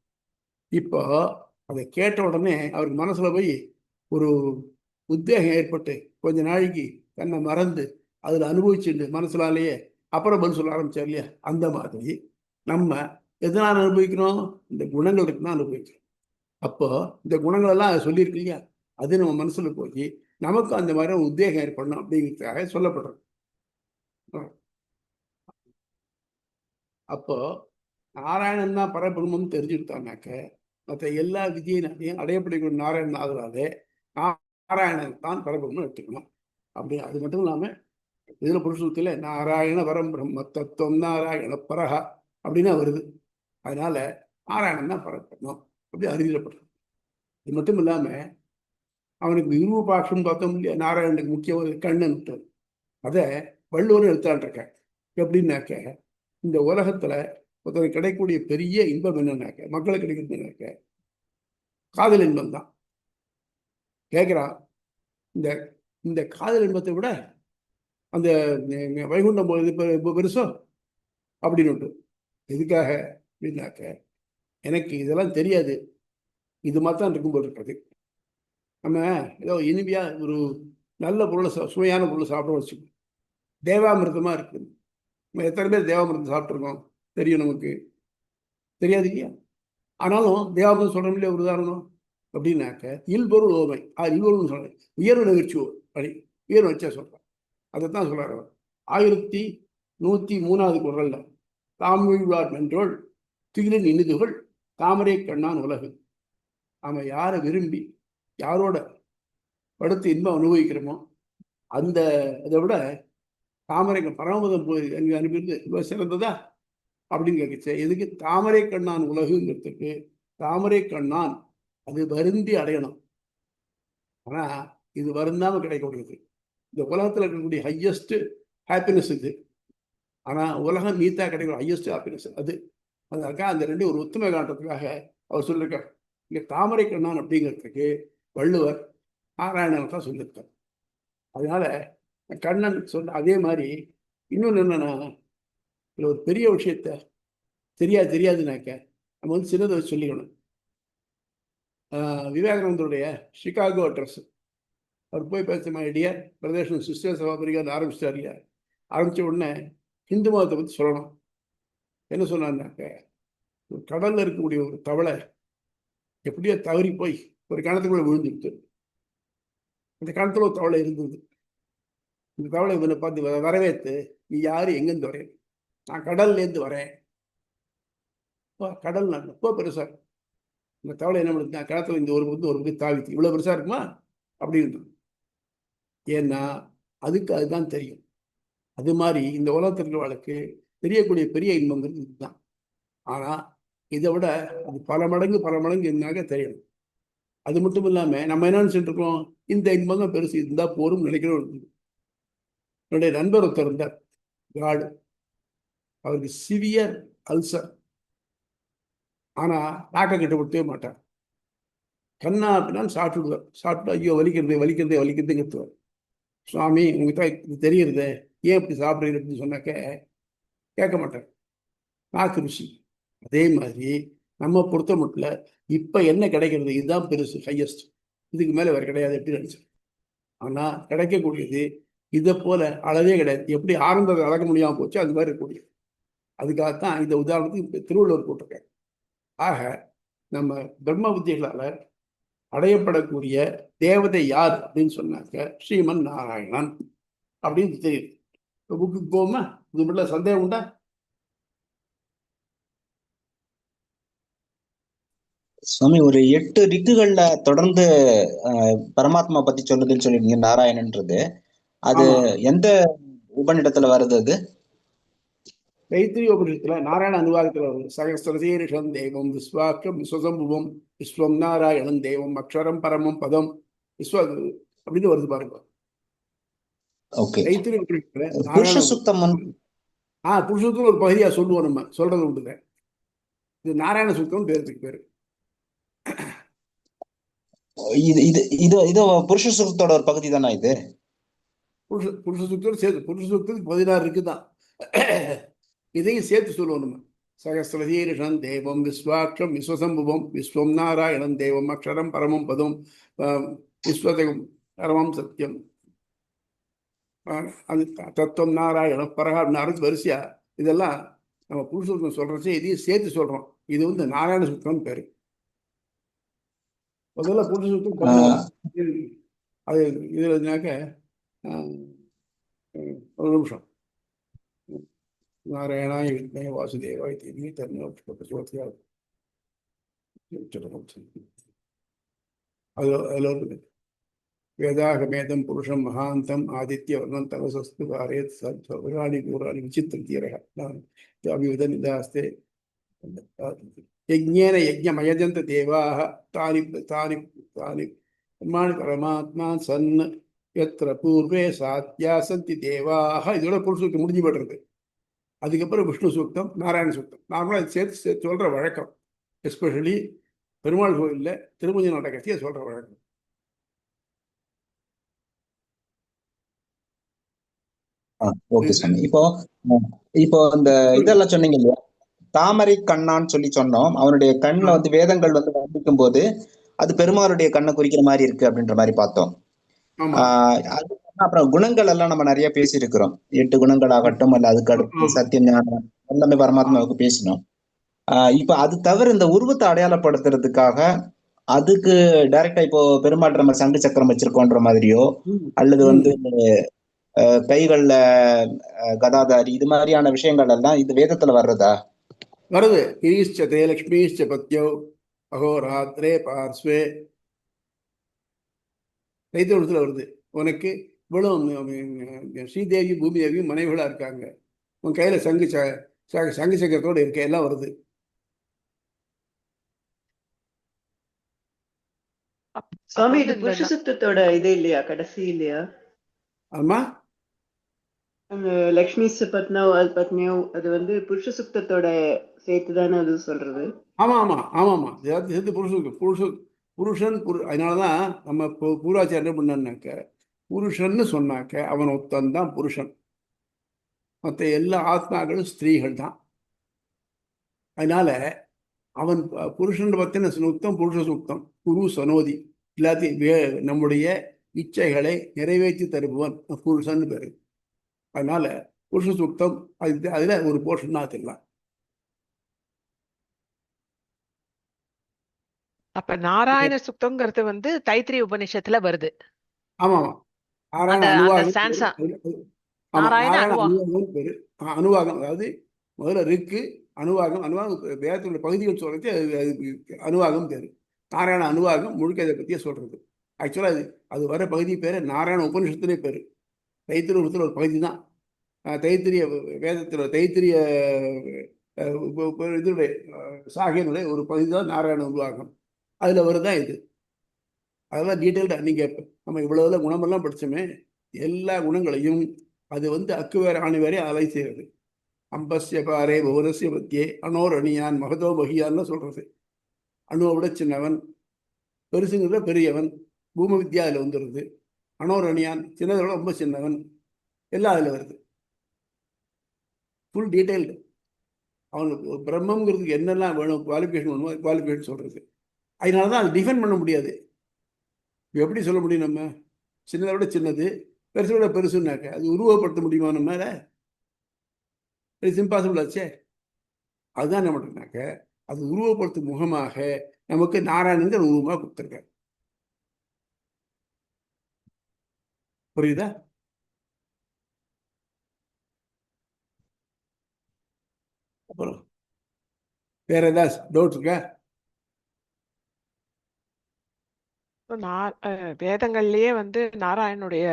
இப்போ அதை கேட்ட உடனே அவருக்கு மனசுல போய் ஒரு உத்வேகம் ஏற்பட்டு கொஞ்ச நாளைக்கு தன்னை மறந்து அதுல அனுபவிச்சுட்டு மனசுலாலேயே அப்புறம் பதில் சொல்ல ஆரம்பிச்சார் இல்லையா? அந்த மாதிரி நம்ம எதனால அனுபவிக்கிறோம்? இந்த குணங்கள் இருக்குன்னா அனுபவிக்கிறோம். அப்போ இந்த குணங்கள் எல்லாம் சொல்லியிருக்கு இல்லையா, அது நம்ம மனசுல போய் நமக்கு அந்த மாதிரி உத்வேகம் ஏற்படணும் அப்படிங்கிறதுக்காக சொல்லப்படுறது. அப்போ நாராயணன் தான் பரபிரம்மம் தெரிஞ்சுக்கிட்டானாக்க மற்ற எல்லா விதியினாலையும் அடையப்படக்கூடிய நாராயணன் ஆகுறாதே நாராயணன் தான் பரபிரம்மம் எடுத்துக்கணும். அப்படி அது மட்டும் இல்லாம இதுல புருஷத்துல நாராயண பரம் பிரம்ம தத்துவம் நாராயண பரஹா அப்படின்னா வருது. அதனால நாராயணன் தான் பரபிரம்மம் அப்படி அறிவிக்கப்படுறது. இது மட்டும் இல்லாம அவனுக்கு விரூபாட்சம் பார்த்தோம் இல்லையா, நாராயணனுக்கு முக்கியமான கண்ணன், அதை வள்ளுவர் எடுத்தான்ருக்க. எப்படின்னாக்க இந்த உலகத்துல ஒருத்தர் கிடைக்கக்கூடிய பெரிய இன்பம் என்னன்னாக்க, மக்களுக்கு கிடைக்கிறதுனாக்க காதல் இன்பம் தான் கேட்கிறான். இந்த இந்த காதல் இன்பத்தை விட அந்த வைகுண்டம் போது பெருசோ அப்படின்னு. எதுக்காக அப்படின்னாக்க எனக்கு இதெல்லாம் தெரியாது, இது மாதிரி தான் இருக்கும் போது இருக்கிறது. நம்ம ஏதோ இனிமையா ஒரு நல்ல பொருளை சுவையான பொருளை சாப்பிட வச்சுக்கணும். தேவாமிர்தமா இருக்கு. நம்ம எத்தனை பேர் தேவாமிர்தம் சாப்பிட்ருக்கோம் தெரியும், நமக்கு தெரியாது இல்லையா? ஆனாலும் தேவாமிர்தம் சொல்றோம் இல்லையா ஒரு உதாரணம் அப்படின்னாக்க இல்பொருள் ஓமை, இல்பொருள்னு சொல்றேன், உயர்வு நிகழ்ச்சி அப்படி உயர்வு வச்சா சொல்றேன். அதைத்தான் சொல்றாரு அவர் 1103வது குரல்ல, தாமொழிவார் மென்றோள் துகிலின் இனிதுகள் தாமரை கண்ணான் உலகு. நாம யாரை விரும்பி யாரோட படுத்து இன்பம் அனுபவிக்கிறோமோ அந்த அதை விட தாமரை பரமபதம் போய் அனுப்பிட்டு சிறந்ததா அப்படின்னு கேட்கச்சு. எதுக்கு? தாமரை கண்ணான் உலகுங்கிறதுக்கு. தாமரை கண்ணான் அது வருந்தி அடையணும், ஆனா இது வருந்தாம கிடைக்கக்கூடியது. இந்த உலகத்துல இருக்கக்கூடிய ஹையஸ்ட் ஹாப்பினஸ் இது. ஆனா உலகம் நீத்தா கிடைக்கிற ஹையஸ்ட் ஹாப்பினஸ் அது. அதுக்காக அந்த ரெண்டு ஒரு ஒத்துமை காட்டுறதுக்காக அவர் சொல்லியிருக்கார். இங்க தாமரை கண்ணான் அப்படிங்கிறதுக்கு வள்ளுவர் நாராயணன் தான் சொல்லியிருக்கார். அதனால கண்ணன் சொன்ன அதே மாதிரி இன்னொன்று என்னன்னா, இதுல ஒரு பெரிய விஷயத்த தெரியாதுனாக்க நம்ம வந்து சின்னதை வச்சு சொல்லிக்கணும். விவேகானந்தருடைய சிகாகோ அட்ரஸ். அவர் போய் பேச ஐடியா பிரதேசம் சிஸ்டர் சபாபரிகான்னு ஆரம்பிச்சிட்டாரியா. ஆரம்பித்த உடனே ஹிந்து மதத்தை பற்றி சொல்லணும். என்ன சொன்னான்னாக்க, கடலில் இருக்கக்கூடிய ஒரு தவளை எப்படியோ தவறி போய் ஒரு கிணத்துக்குள்ள விழுந்துடுது. அந்த கிணத்துல ஒரு தவளை இருந்தது. இந்த தவளை இவனை பார்த்து வரவேற்று, நீ யாரு, எங்கேருந்து வரேன்? நான் கடல்லேருந்து வரேன். கடல் நான் ரொம்ப பெருசா. இந்த தவளை என்ன பண்ணுது, கிணத்துல இந்த ஒரு பக்கம் தாவித்து இவ்வளோ பெருசா இருக்குமா அப்படின்னு. ஏன்னா அதுதான் தெரியும். அது மாதிரி இந்த உலகத்திற்கு வாழ்க்கை தெரியக்கூடிய பெரிய இன்பங்கிறது இதுதான். ஆனால் இதை விட அது பல மடங்கு என்னாக தெரியணும். அது மட்டும் இல்லாமல் நம்ம என்ன நினச்சிட்டு இருக்கோம், இந்த இன்பம் தான் பெருசு, இருந்தால் போரும் நினைக்கிறோம். என்னுடைய நண்பர் ஒருத்தர் இருந்தார், காடு. அவருக்கு சிவியர் அல்சர். ஆனால் டாக்டர் கிட்ட கொடுத்தே மாட்டார். கண்ணா அப்படின்னா சாப்பிட்டுடுவார். சாப்பிட்டு ஐயோ வலிக்கிறதே கத்துவார். சுவாமி உங்களுக்கு தான் இது தெரியுறது, ஏன் இப்படி சாப்பிட்றீங்க அப்படின்னு சொன்னாக்க கேட்க மாட்டார். நாக்கு ருசி. அதே மாதிரி நம்ம பொறுத்த மட்டும் இப்போ என்ன கிடைக்கிறது, இதுதான் பெருசு, ஹையஸ்ட். இதுக்கு மேலே வேறு கிடையாது எப்படி நினச்சேன். ஆனால் கிடைக்கக்கூடியது இதை போல அளவே கிடையாது. எப்படி ஆரம்பத்தை அளக்க முடியாமல் போச்சு அது மாதிரி இருக்கக்கூடியது. அதுக்காகத்தான் இந்த உதாரணத்துக்கு திருவள்ளுவர் போட்டிருக்காரு. ஆக நம்ம பிரம்ம வித்தியர்களால் அடையப்படக்கூடிய தேவதை யார் அப்படின்னு சொன்னாக்க ஸ்ரீமன் நாராயணன் அப்படின்னு தெரியுது. புக்குக்கு போகுமா, இது மட்டும் சந்தேகம் உண்டா? சுவாமி, ஒரு 8 ரிக்குகள்ல தொடர்ந்து பரமாத்மா பத்தி சொல்லுதுன்னு சொல்லிருக்கீங்க, நாராயணன்றது. அது எந்த உபநிடத்துல வருது? அது தைத்திரிய உபநிஷத்துல நாராயண அனுவாதத்துல வருது. சகஸ்ரசீரிஷம் தெய்வம் விஸ்வாக்கம் விஸ்வசம்புவம் விஸ்வம் நாராயணன் தெய்வம் அக்ஷரம் பரமம் பதம் விஸ்வ அப்படின்னு வருது பாருங்க. தைத்திரிய உபநிஷத்துல புருஷ சுத்தம் புருஷத்துக்கு ஒரு பகுதியா சொல்லுவோம், நம்ம சொல்றது உண்டுங்க. இது நாராயண சுத்தம் பேருக்கு பேரு. இது புருஷ சுத்தத்தோட ஒரு பகுதி தானே இது? புருஷ சுத்தம் சேர்த்து புருஷ சுத்தத்துக்கு 16 இருக்குதான். இதையும் சேர்த்து சொல்லுவோம் நம்ம. சகஸ்ரசீரிஷம் தேவம் விஸ்வாட்சம் விஸ்வசம்புவம் விஸ்வம் நாராயணன் தேவம் அக்ஷரம் பரமம் பதம் விஸ்வதகம் பரமம் சத்தியம் தத்துவம் நாராயணம் பரகான்னு வரிசையா இதெல்லாம் நம்ம புருஷ சுத்தம் சொல்றச்சு இதையும் சேர்த்து சொல்றோம். இது நாராயண சுத்தம் பேரு. முதல்ல புருஷ சுத்தம் அது இதுனாக்க ஒரு நிமிஷம். நாராயணாய வித்மஹே வாசுதேவாய தீமஹி தன்னோ பிரச்சோதயாத். அதில் வேதாகமேதம் புருஷம் மகாந்தம் ஆதித்ய வர்ணம் தவசஸ்து வாரேத் சர்வாணி பூராணி விசித்திர தீரக அபிவித நிதாஸ்தே யஜ்ஞேன யஜ்ஞமயஜந்த தேவாः தானி தானி தானி பிரம்மாணி பரமாத்மா சன் எத்திர பூர்வே சாத்யா சந்தி தேவாः. இதோட புருஷத்துக்கு முடிஞ்சு போடுறது. அதுக்கப்புறம் விஷ்ணு சூக்தம், நாராயண சூக்தம். நார்மலாக சேர்த்து சொல்ற வழக்கம். எஸ்பெஷலி பெருமாள் கோயிலில் திருமஞ்ச நாடகத்தையே சொல்ற வழக்கம். ஓகே சாமி. இப்போ இந்த இதெல்லாம் சொன்னீங்க இல்லையா, தாமரை கண்ணான்னு சொல்லி சொன்னோம். அவனுடைய கண்ணுல வேதங்கள் வர்ணிக்கும் போது அது பெருமாளுடைய கண்ணை குறிக்கிற மாதிரி இருக்கு அப்படின்ற மாதிரி பார்த்தோம். அப்புறம் குணங்கள் எல்லாம் நம்ம நிறைய பேசியிருக்கிறோம். 8 குணங்கள் ஆகட்டும், அல்ல அதுக்கு அடுத்து சத்தியம் ஞானம் எல்லாமே பரமாத்மாவுக்கு பேசினோம். இப்ப அது தவிர இந்த உருவத்தை அடையாளப்படுத்துறதுக்காக அதுக்கு டைரக்டா இப்போ பெருமாள் நம்ம சங்கு சக்கரம் வச்சிருக்கோன்ற மாதிரியோ, அல்லது கைகள்ல கதாதாரி, இது மாதிரியான விஷயங்கள் எல்லாம் இது வேதத்துல வர்றதா? வருது. கிரீஷ்சதே லக்ஷ்மீஷ்ச பத்யோ அகோராத்ரே பார்ஸ்வே. தைத்தியத்துல வருது. உனக்கு இவ்வளவு ஸ்ரீதேவி பூமி தேவியும் மனைவிகளா இருக்காங்க, உன் கையில சங்கு சக்கரத்தோடு இருக்க, எல்லாம் வருது. சுவாமி, இது புருஷ சுத்தத்தோட இது இல்லையா, கடைசி இல்லையா? ஆமா, அந்த லக்ஷ்மி பத்னியோ அது புருஷ சுத்தத்தோட சேர்த்துதானே அது சொல்றது? ஆமா சேர்த்து புருஷன். அதனாலதான் நம்ம பூராச்சாரம் என்ன பண்ணாக்க, புருஷன்னு சொன்னாக்க அவன் ஒத்தந்தான் புருஷன். மற்ற எல்லா ஆத்மாக்களும் ஸ்திரீகள் தான். அதனால அவன் புருஷன் பத்தின சுத்தம் புருஷ சுத்தம் குரு சனோதி எல்லாத்தையும் நம்முடைய இச்சைகளை நிறைவேற்றி தருபவன் புருஷன் பேரு. அதனால புருஷ சுத்தம் அதுல ஒரு போர்ஷன் ஆத்திடலாம். அப்ப நாராயண சுக்தங்கிறது வந்து தைத்திரிய உபநிஷத்துல வருது. ஆமா ஆமா நாராயண அந்த அனுவாகம் ஸ்டான்ஸா ஆமா நாராயண நாராயண அனுவாகம். அனுவாகம் பேரு. அனுவாகம் அதாவது முதல்ல ரிக்கு அனுவாகம் வேதத்துடைய பகுதிகள் சொல்றது அனுவாகம் பேரு. நாராயண அனுவாகம் முழுக்க இதை பத்தியே சொல்றது. ஆக்சுவலா அது வர பகுதி பேரு நாராயண உபனிஷத்துலேயே பேரு. தைத்திரிய ஒரு பகுதி தான். தைத்திரிய வேதத்தில் தைத்திரிய இதனுடைய சாகையினுடைய ஒரு பகுதி தான் நாராயண உருவாகம். அதுல வருதான் இது. அதெல்லாம் டீட்டெயில்டா நீங்க நம்ம இவ்வளவுல குணமெல்லாம் படிச்சோமே, எல்லா குணங்களையும் அது வந்து அக்கு வேற ஆணி வேறே அலை செய்யறது. அம்பஸ்ய பாரே பௌரஸ்ய பத்தியே அனோர் அணியான் மகதோ பகியான்னு சொல்றது. அணுவை விட சின்னவன், பெருசுங்கிறத பெரியவன், பூம வித்யா அதில் வந்துடுது. அனோர் அணியான் சின்னதை விட ரொம்ப சின்னவன், எல்லாம் அதில் வருது. Full detailed. அவனுக்கு பிரம்மங்கிறதுக்கு என்னெல்லாம் வேணும், குவாலிஃபிகேஷன் வேணுமோ குவாலிஃபிகேஷன் சொல்றது. அதனால தான் அது டிஃபைன் பண்ண முடியாது. எப்படி சொல்ல முடியும்? நம்ம சின்னதை விட சின்னது, பெருசை விட பெருசுன்னாக்க அது உருவப்படுத்த முடியுமா நம்மளால? இட்ஸ் இம்பாசிபிள் ஆச்சே. அதுதான் என்ன பண்ணுறதுனாக்க அது உருவப்படுத்தும் முகமாக நமக்கு நாராயணங்கிற உருவமாக கொடுத்துருக்காரு. புரியுதா? அப்புறம் வேற ஏதாவது டவுட் இருக்கா? வேதங்கள்லயே வந்து நாராயணனுடைய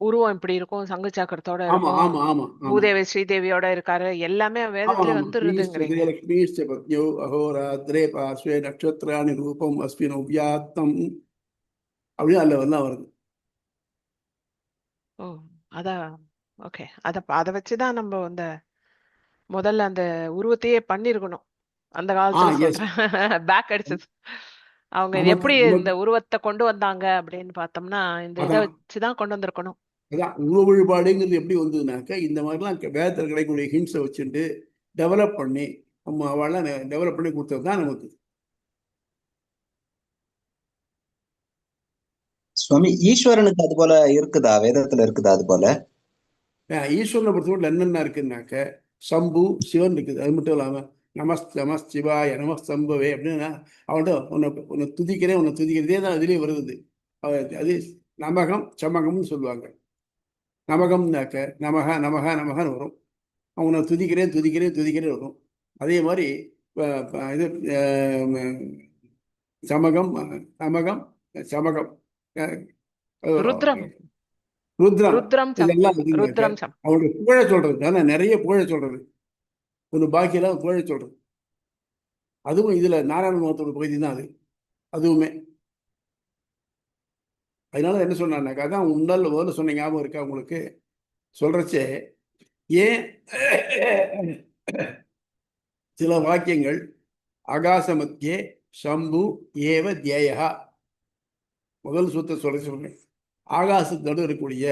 உருவம் இப்படி இருக்கும், சங்கு சக்கரத்தோட ஆமா இருக்கும், ஆமா ஆமா ஆமா பூதேவி ஸ்ரீதேவியோட இருக்காரு, எல்லாமே வேதத்துல வந்துருதுங்கிறீங்க. லக்ஷ்மீஸ்ய பத்னியோ அகோராத்ரே பார்ஸ்வே நட்சத்திராணி ரூபம் அஸ்மின் உவ்யாத்தம் அப்படின்னு அதில் வந்து வருது. ஓ அதான். ஓகே. அதை வச்சுதான் நம்ம அந்த முதல்ல அந்த உருவத்தையே பண்ணிருக்கணும் அந்த காலத்துல. எஸ் சொல்றேன் பேக் அடிச்சு அவங்க எப்படி இந்த உருவத்தை கொண்டு வந்தாங்க அப்படின்னு பார்த்தோம்னா இந்த இதை வச்சுதான் கொண்டு வந்திருக்கணும். அதான் உருவ வழிபாடுங்கிறது எப்படி வந்ததுனாக்க இந்த மாதிரிலாம் வேதத்தில் கிடைக்கக்கூடிய ஹிண்ட்ஸை வச்சுட்டு டெவலப் பண்ணி நம்ம அவெல்லாம் டெவலப் பண்ணி கொடுத்தது தான் நமக்கு. சுவாமி, ஈஸ்வரனுக்கு அது போல இருக்குதா? வேதத்துல இருக்குதா அது போல? ஈஸ்வரனை பொறுத்தவரை என்னென்ன இருக்குன்னாக்க சம்பு சிவன் இருக்குது. அது மட்டும் இல்லாமல் நமஸ் சிவாய நமஸ் சம்பவே அப்படின்னா அவன்கிட்ட உன்னை துதிக்கிறேன் உன்னை துதிக்கிறதே தான் அதுலேயே வருது. அது நமகம் சமகம்னு சொல்லுவாங்க. நமகம்னாக்க நமக நமக நமகன்னு வரும். அவனை துதிக்கிறேன் துதிக்கிறேன் துதிக்கிறேன் வரும். அதே மாதிரி இது சமகம் நமகம் சமகம் ருத்ரம் ருத்ரம் ருத்ரம் இதெல்லாம் ருத்ரம் அவனுடைய புகழை சொல்றது. ஆனால் நிறைய புகழை சொல்றது, ஒரு பாக்கியெல்லாம் புகழை சொல்றது. அதுவும் இதுல நாராயண மகத்தோட பகுதி தான் அது. அதுவுமே அதனால என்ன சொன்னான்னாக்கா அதான் முன்னாள் முதல்ல சொன்ன ஞாபகம் இருக்கா உங்களுக்கு? சொல்றச்சே ஏன் சில வாக்கியங்கள் ஆகாசமத்தியே சம்பு ஏவ தியேயா முதல் சூத்திர சொல்றேன். ஆகாசத்தோடு இருக்கக்கூடிய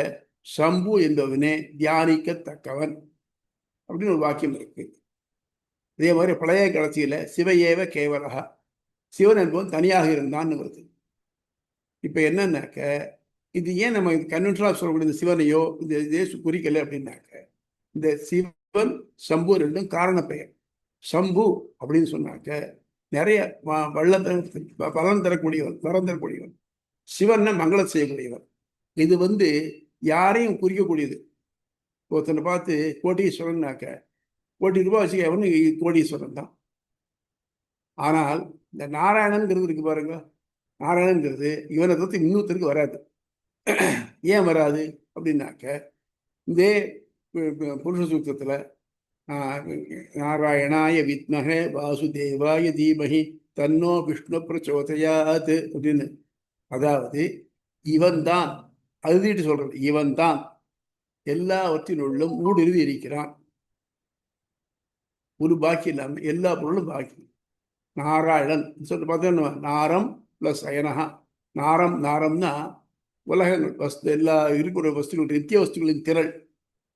சம்பு என்பவனே தியானிக்கத்தக்கவன் அப்படின்னு ஒரு வாக்கியம் இருக்கு. இதே மாதிரி பழைய கடைசியில சிவையேவ கேவலகா சிவன் என்பவன் தனியாக இருந்தான்னு வருது. இப்ப என்னன்னாக்க இது ஏன் நம்ம கன்வென்ஷனலா சொல்லக்கூடிய இந்த சிவனையோ இந்த தேசு குறிக்கல அப்படின்னாக்க இந்த சிவன் சம்பு ரெண்டும் காரண பெயர். சம்பு அப்படின்னு சொன்னாக்க நிறைய பலன் தரக்கூடியவன், வரம் தரக்கூடியவன். சிவன் மங்களம் செய்யக்கூடியவன். இது வந்து யாரையும் குறிக்கக்கூடியது. ஒருத்தனை பார்த்து கோட்டீஸ்வரன்னாக்க கோடி ரூபாய் வச்சுக்க அவனு கோடீஸ்வரன் தான். ஆனால் இந்த நாராயணன்கிறது இருக்கு பாருங்க, நாராயணன்கிறது இவனை தவிர்த்து இன்னொருத்தருக்கு வராது. ஏன் வராது அப்படின்னாக்க இந்த புருஷ சூத்திரத்துல நாராயணாய வித்மஹே வாசுதேவாய தீமஹி தன்னோ விஷ்ணு பிரச்சோதயாத் அப்படின்னு, அதாவது இவன் தான் அழுதிட்டு சொல்றது, இவன் தான் எல்லாவற்றினுள்ளும் ஊடுருவி இருக்கிறான். ஒரு பாக்கி இல்லாம எல்லா பொருளும் பாக்கி. நாராயணன் சொல்லி பார்த்தோம். நாரம் பிளஸ் அயனகா. நாரம் நாரம்னா உலகங்கள் வஸ்து, எல்லா இருக்கிற வஸ்துகள், நித்திய வஸ்துகளின் திரள்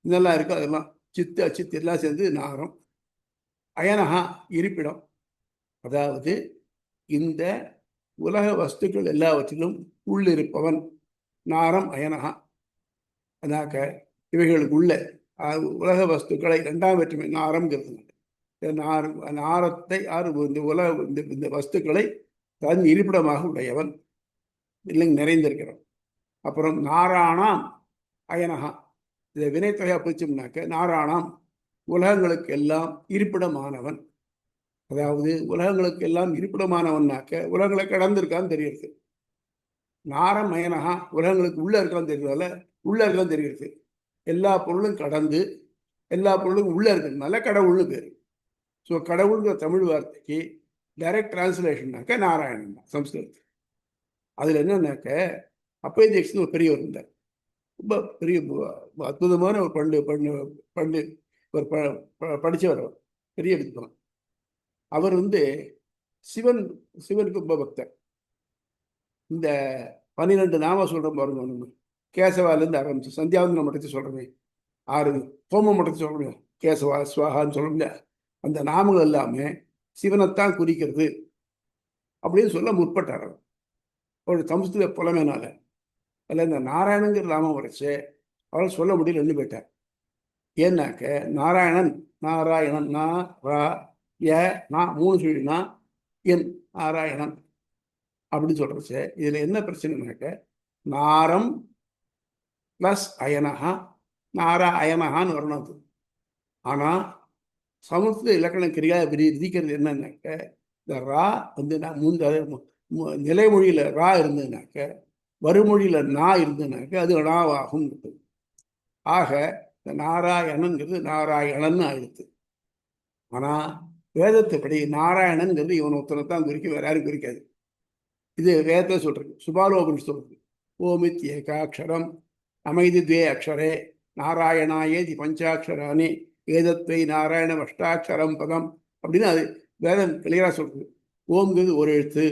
இதெல்லாம் இருக்கு. அதெல்லாம் சித்து அச்சித்து எல்லாம் சேர்ந்து நாரம். அயனஹா இருப்பிடம். அதாவது இந்த உலக வஸ்துக்கள் எல்லாவற்றிலும் உள்ளிருப்பவன் நாரம் அயனஹா. அதாக்க இவைகளுக்கு உள்ள உலக வஸ்துக்களை இரண்டாம் வேற்றுமை நாரம்ங்கிறது. நாரத்தை இந்த உலக இந்த வஸ்துக்களை தன் இருப்பிடமாக உடையவன் இல்லைங்க நிறைந்திருக்கிறவன். அப்புறம் நாராணாம் அயனஹா. இதை வினைத்தொகையா பிரிச்சோம்னாக்க நாராணாம் உலகங்களுக்கு எல்லாம் இருப்பிடமானவன். அதாவது உலகங்களுக்கு எல்லாம் இருப்பிடமானவன்னாக்க உலகங்களை கடந்திருக்கான்னு தெரியுது. நாரம் அயனஹா உலகங்களுக்கு உள்ள இருக்கான்னு தெரியறதால உள்ள இருக்கான்னு தெரியுது. எல்லா பொருளும் கடந்து எல்லா பொருளும் உள்ள இருக்கிறதுனால கடவுள்னு பேரு. ஸோ கடவுள்ங்கிற தமிழ் வார்த்தைக்கு டைரக்ட் டிரான்ஸ்லேஷன்னாக்க நாராயணன் தான் சம்ஸ்கிருதத்தில். அதில் என்னன்னாக்க அப்பைதேக்ஸ்னு ஒரு பெரியவர் இருந்தார். ரொம்ப பெரிய அற்புதமான ஒரு ஒரு படித்தவர். அவர் பெரிய வித்வான். அவர் சிவனுக்கு ரொம்ப பக்தர். இந்த 12 நாம சொல்கிறோம் பாருங்க. கேசவாலேருந்து ஆரம்பிச்சு சந்தியாவந்தன மட்டத்தை சொல்கிறேன், 6 ஹோம மட்டத்தை சொல்கிறேன், கேசவா ஸ்வாகான்னு சொல்கிறோம்ல, அந்த நாமங்கள் எல்லாமே சிவனைத்தான் குறிக்கிறது அப்படின்னு சொல்ல முற்பட்டார். ஒரு சம்ஸ்கிருத புலமைனால அதில் இந்த நாராயணங்கிற நாமம் வரைச்சு அவரால் சொல்ல முடியலன்னு போயிட்டார். ஏன்னாக்க நாராயணன் நா ரா ய நா 3 சொல்லினா என் நாராயணன் அப்படின்னு சொல்றச்சு. இதுல என்ன பிரச்சனைனாக்க நாரம் பிளஸ் அயனஹா நாரா அயனஹான்னு வரணும் அது. ஆனா சமஸ்கிருத இலக்கண கிரியா விதிக்கிறது என்னன்னாக்க இந்த ரா நிலைமொழியில ரா இருந்ததுனாக்க வறுமொழியில நா இருந்ததுனாக்க அது ணாவாகும். ஆக இந்த நாராயணன்கிறது நாராயணன் ஆயிடுது. ஆனா வேதத்தைப்படி நாராயணன்கிறது இவன் ஒருத்தனைத்தான் குறிக்கும், வேற யாரும் குறிக்காது. இது வேதத்தை சொல்றது. சுபாலோபன் சொல்றது ஓமித் ஏகாட்சரம் அமைதி துவே அக்ஷரே நாராயணாயேதி பஞ்சாட்சராணி ஏதத்வை நாராயண அஷ்டாட்சரம் பதம் அப்படின்னு அது வேதம் கிளியரா சொல்றது. ஓம்ங்கிறது ஒரு எழுத்து,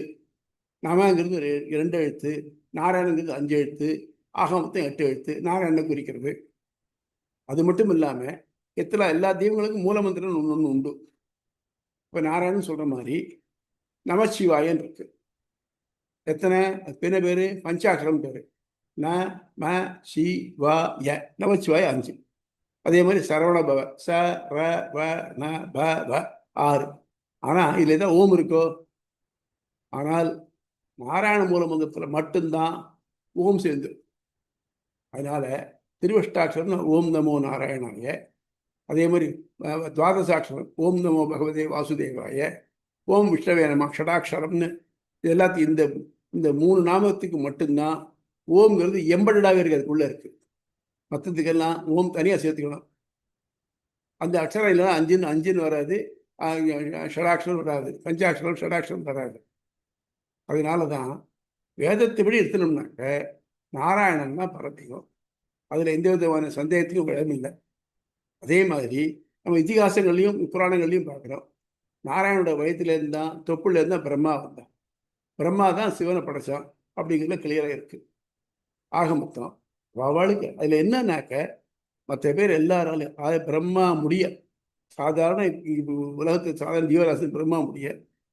நமங்கிறது 2 எழுத்து, நாராயணங்கிறது 5 எழுத்து, ஆக மொத்தம் 8 எழுத்து நாராயணனை குறிக்கிறது. அது மட்டும் இல்லாம எல்லா தெய்வங்களுக்கும் மூலமந்திரம் ஒன்று உண்டு. இப்போ நாராயணன் சொல்ற மாதிரி நமச்சிவாயன் இருக்கு. எத்தனை பேரு? பஞ்சாட்சரம் பேரு. ந ம சி வ ய நமச்சிவாய 5. அதே மாதிரி சரவண பவ ச ர வ ந ப வ 6. ஆனா இதுல தான் ஓம் இருக்கோ. ஆனால் நாராயண மூலமந்திரத்துல மட்டும்தான் ஓம் சேர்ந்து. அதனால திருவஷ்டாட்சரம் ஓம் நமோ நாராயணாய. அதே மாதிரி துவாதசாட்சரம் ஓம் நமோ பகவதே வாசுதேவாய, ஓம் விஷ்ணவே நம ஷடாட்சரம்னு இது எல்லாத்தையும் இந்த 3 நாமத்துக்கு மட்டும்தான் ஓம்ங்கிறது எம்படடாகவே இருக்கு, அதுக்குள்ள இருக்கு. மற்றதுக்கெல்லாம் ஓம் தனியாக சேர்த்துக்கணும். அந்த அக்ஷரம் இல்லைன்னா 5ன்னு வராது, ஷடாட்சரம் வராது, பஞ்சாட்சரம் ஷடாட்சரம் வராது. அதனால தான் வேதத்தைப்படி எடுத்துனோம்னாக்க நாராயணன் தான் பரதெய்வம். அதில் எந்த விதமான சந்தேகத்துக்கும் இடமில்லை. அதே மாதிரி நம்ம இதிகாசங்கள்லையும் புராணங்கள்லையும் பார்க்குறோம். நாராயணோட வயத்துல இருந்தான், தொப்புல இருந்தால் பிரம்மா வந்தான். பிரம்மா தான் சிவனை படைச்சான் அப்படிங்கிறதுல கிளியராக இருக்கு. ஆக மொத்தம் அவளுக்கு அதில் என்னன்னாக்க மற்ற பேர் எல்லாராலும் அதை பிரம்மா முடிய சாதாரண உலகத்துக்கு சாதாரண ஜீவராசி பிரம்மா முடிய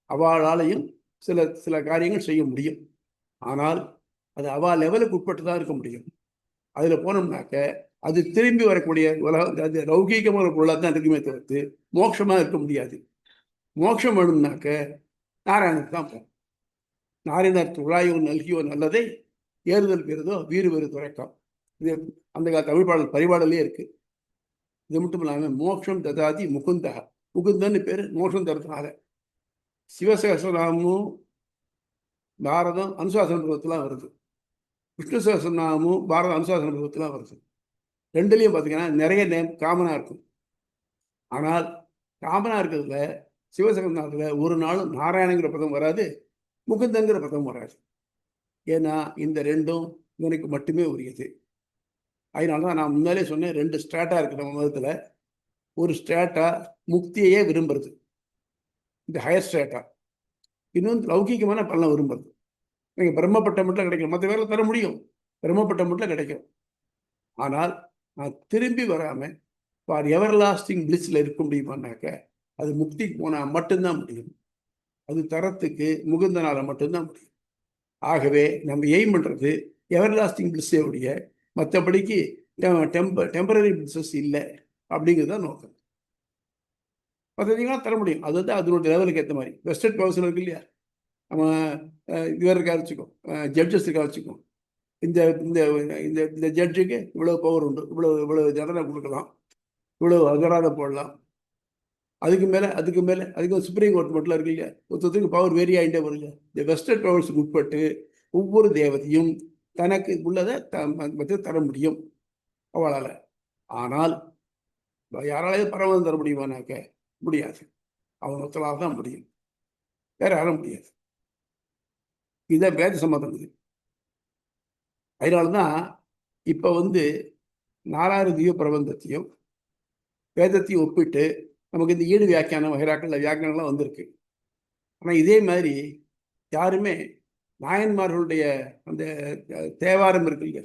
அவளாலையும் சில காரியங்கள் செய்ய முடியும். ஆனால் அது அவள் லெவலுக்கு உட்பட்டு தான் இருக்க முடியும். அதில் போனோம்னாக்க அது திரும்பி வரக்கூடிய உலகம், அது லௌகீகமான பொருளாக தான் இருக்குமே தவிர்த்து மோட்சமாக இருக்க முடியாது. மோட்சம் வேணும்னாக்க நாராயணனுக்கு தான் போகும். நாரினர் துழாயோ நல்கியோ நல்லதை ஏறுதல் பெறுதோ வீறு பெறு துறைக்கம். இது அந்த கால தமிழ் பாடல் பரிபாடலே இருக்கு. இது மட்டும் இல்லாமல் மோட்சம் ததாதி முகுந்தா, முகுந்தன்னு பேர் மோட்சம் தருதுனால. சிவசகசநாமமும் பாரதம் அனுசாசன பருவத்திலாம் வருது, விஷ்ணு சகசநாமமும் பாரதம் அனுசாசன பருவத்திலாம் வருது. 2லையும் பார்த்தீங்கன்னா நிறைய நேம் காமனாக இருக்கும். ஆனால் காமனாக இருக்கிறதுல சிவசகநாமத்தில் ஒரு நாளும் நாராயணங்கிற பதம் வராது, முகுந்தங்கிற பதம் வராது. ஏன்னா இந்த 2ம் இவனுக்கு மட்டுமே உரியது. அதனால தான் நான் முன்னாலே சொன்னேன், 2 ஸ்ட்ராட்டா இருக்கு நம்ம மதத்தில். ஒரு ஸ்ட்ராட்டா முக்தியையே விரும்புறது, இந்த ஹையர் ஸ்ட்ராட்டா. இன்னொன்று லௌகிகமான பலனை விரும்புறது. நீங்கள் பிரம்மப்பட்ட மட்டும் கிடைக்கும், மற்ற வேலை தர முடியும், பிரம்மப்பட்ட மட்டும் கிடைக்கும். ஆனால் நான் திரும்பி வராமல் ஃபார் எவர் லாஸ்டிங் பிளிஸ்ல இருக்க முடியுமானாக்க அது முக்திக்கு போனால் மட்டும்தான் முடியும். அது தரத்துக்கு முகுந்தனால மட்டும்தான் முடியும். ஆகவே நம்ம எய்ம் பண்ணுறது எவர்லாஸ்டிங் பிளிஸ்ஸே உடைய, மற்றபடிக்கு டெம்பரரி பிளிஸஸ் இல்லை அப்படிங்கிறது தான் நோக்கம். மற்றவங்களாம் தர முடியும். அது வந்து அதனுடைய லெவலுக்கு ஏற்ற மாதிரி. வெஸ்டர்ன் ப்ரொஃபஸர் இருக்கு இல்லையா, நம்ம இவர் இருக்கா வச்சுக்கோம், ஜட்ஜஸ் இருக்கா வச்சுக்கோம். இந்த இந்த இந்த இந்த ஜட்ஜுக்கு இவ்வளோ பவர் உண்டு, இவ்வளோ தண்டனை கொடுக்கலாம், இவ்வளோ அகராதம் போடலாம். அதுக்கு மேலே அதுக்கு சுப்ரீம் கோர்ட் மட்டும் இருக்கு இல்லையா, ஒருத்தருக்கு பவர் வேரி ஆகிட்டே வருங்க. இந்த வெஸ்டர்ன் பவர்ஸுக்கு உட்பட்டு ஒவ்வொரு தேவதையும் தனக்கு உள்ளதை தர முடியும் அவளால். ஆனால் யாராலையும் பரவம் தர முடியுமானாக்க முடியாது. அவன் ஒருத்தலாக தான் முடியும், வேற யாரும் முடியாது. இதை வேத சம்மதம் இது. அதனால்தான் இப்போ வந்து 4,000 திவ்ய பிரபந்தத்தையும் வேதத்தையும் ஒப்பிட்டு நமக்கு இந்த ஈடு வியாக்கியானம் வகைராக்கள் வியாக்கியானம்லாம் வந்திருக்கு. ஆனால் இதே மாதிரி யாருமே நாயன்மார்களுடைய அந்த தேவாரம் இருக்குல்ல,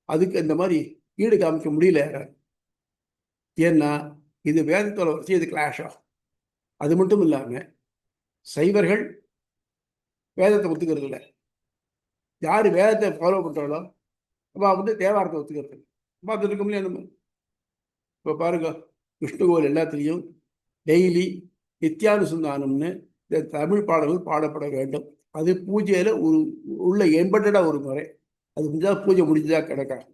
அதுக்கு இந்த மாதிரி ஈடு காமிக்க முடியல யாராவது. ஏன்னா இது வேதத்தோட வச்சு இது கிளாஷ் ஆகும். அது மட்டும் இல்லாமல் சைவர்கள் வேதத்தை ஒத்துக்கிறது இல்லை. யார் வேதத்தை ஃபாலோ பண்ணுறாளோ அப்போ வந்து தேவாரத்தை ஒத்துக்கிறது. அப்போ அது இருக்க முடியாது. நம்ம இப்போ பாருங்க, விஷ்ணு கோவில் எல்லாத்துலேயும் டெய்லி நித்யானுசந்தானம்னு இந்த தமிழ் பாடல்கள் பாடப்பட வேண்டும். அது பூஜையில் உள்ள எம்பட்டடாக ஒரு முறை. அது முடிஞ்சால் பூஜை முடிஞ்சுதான் கிடக்காது.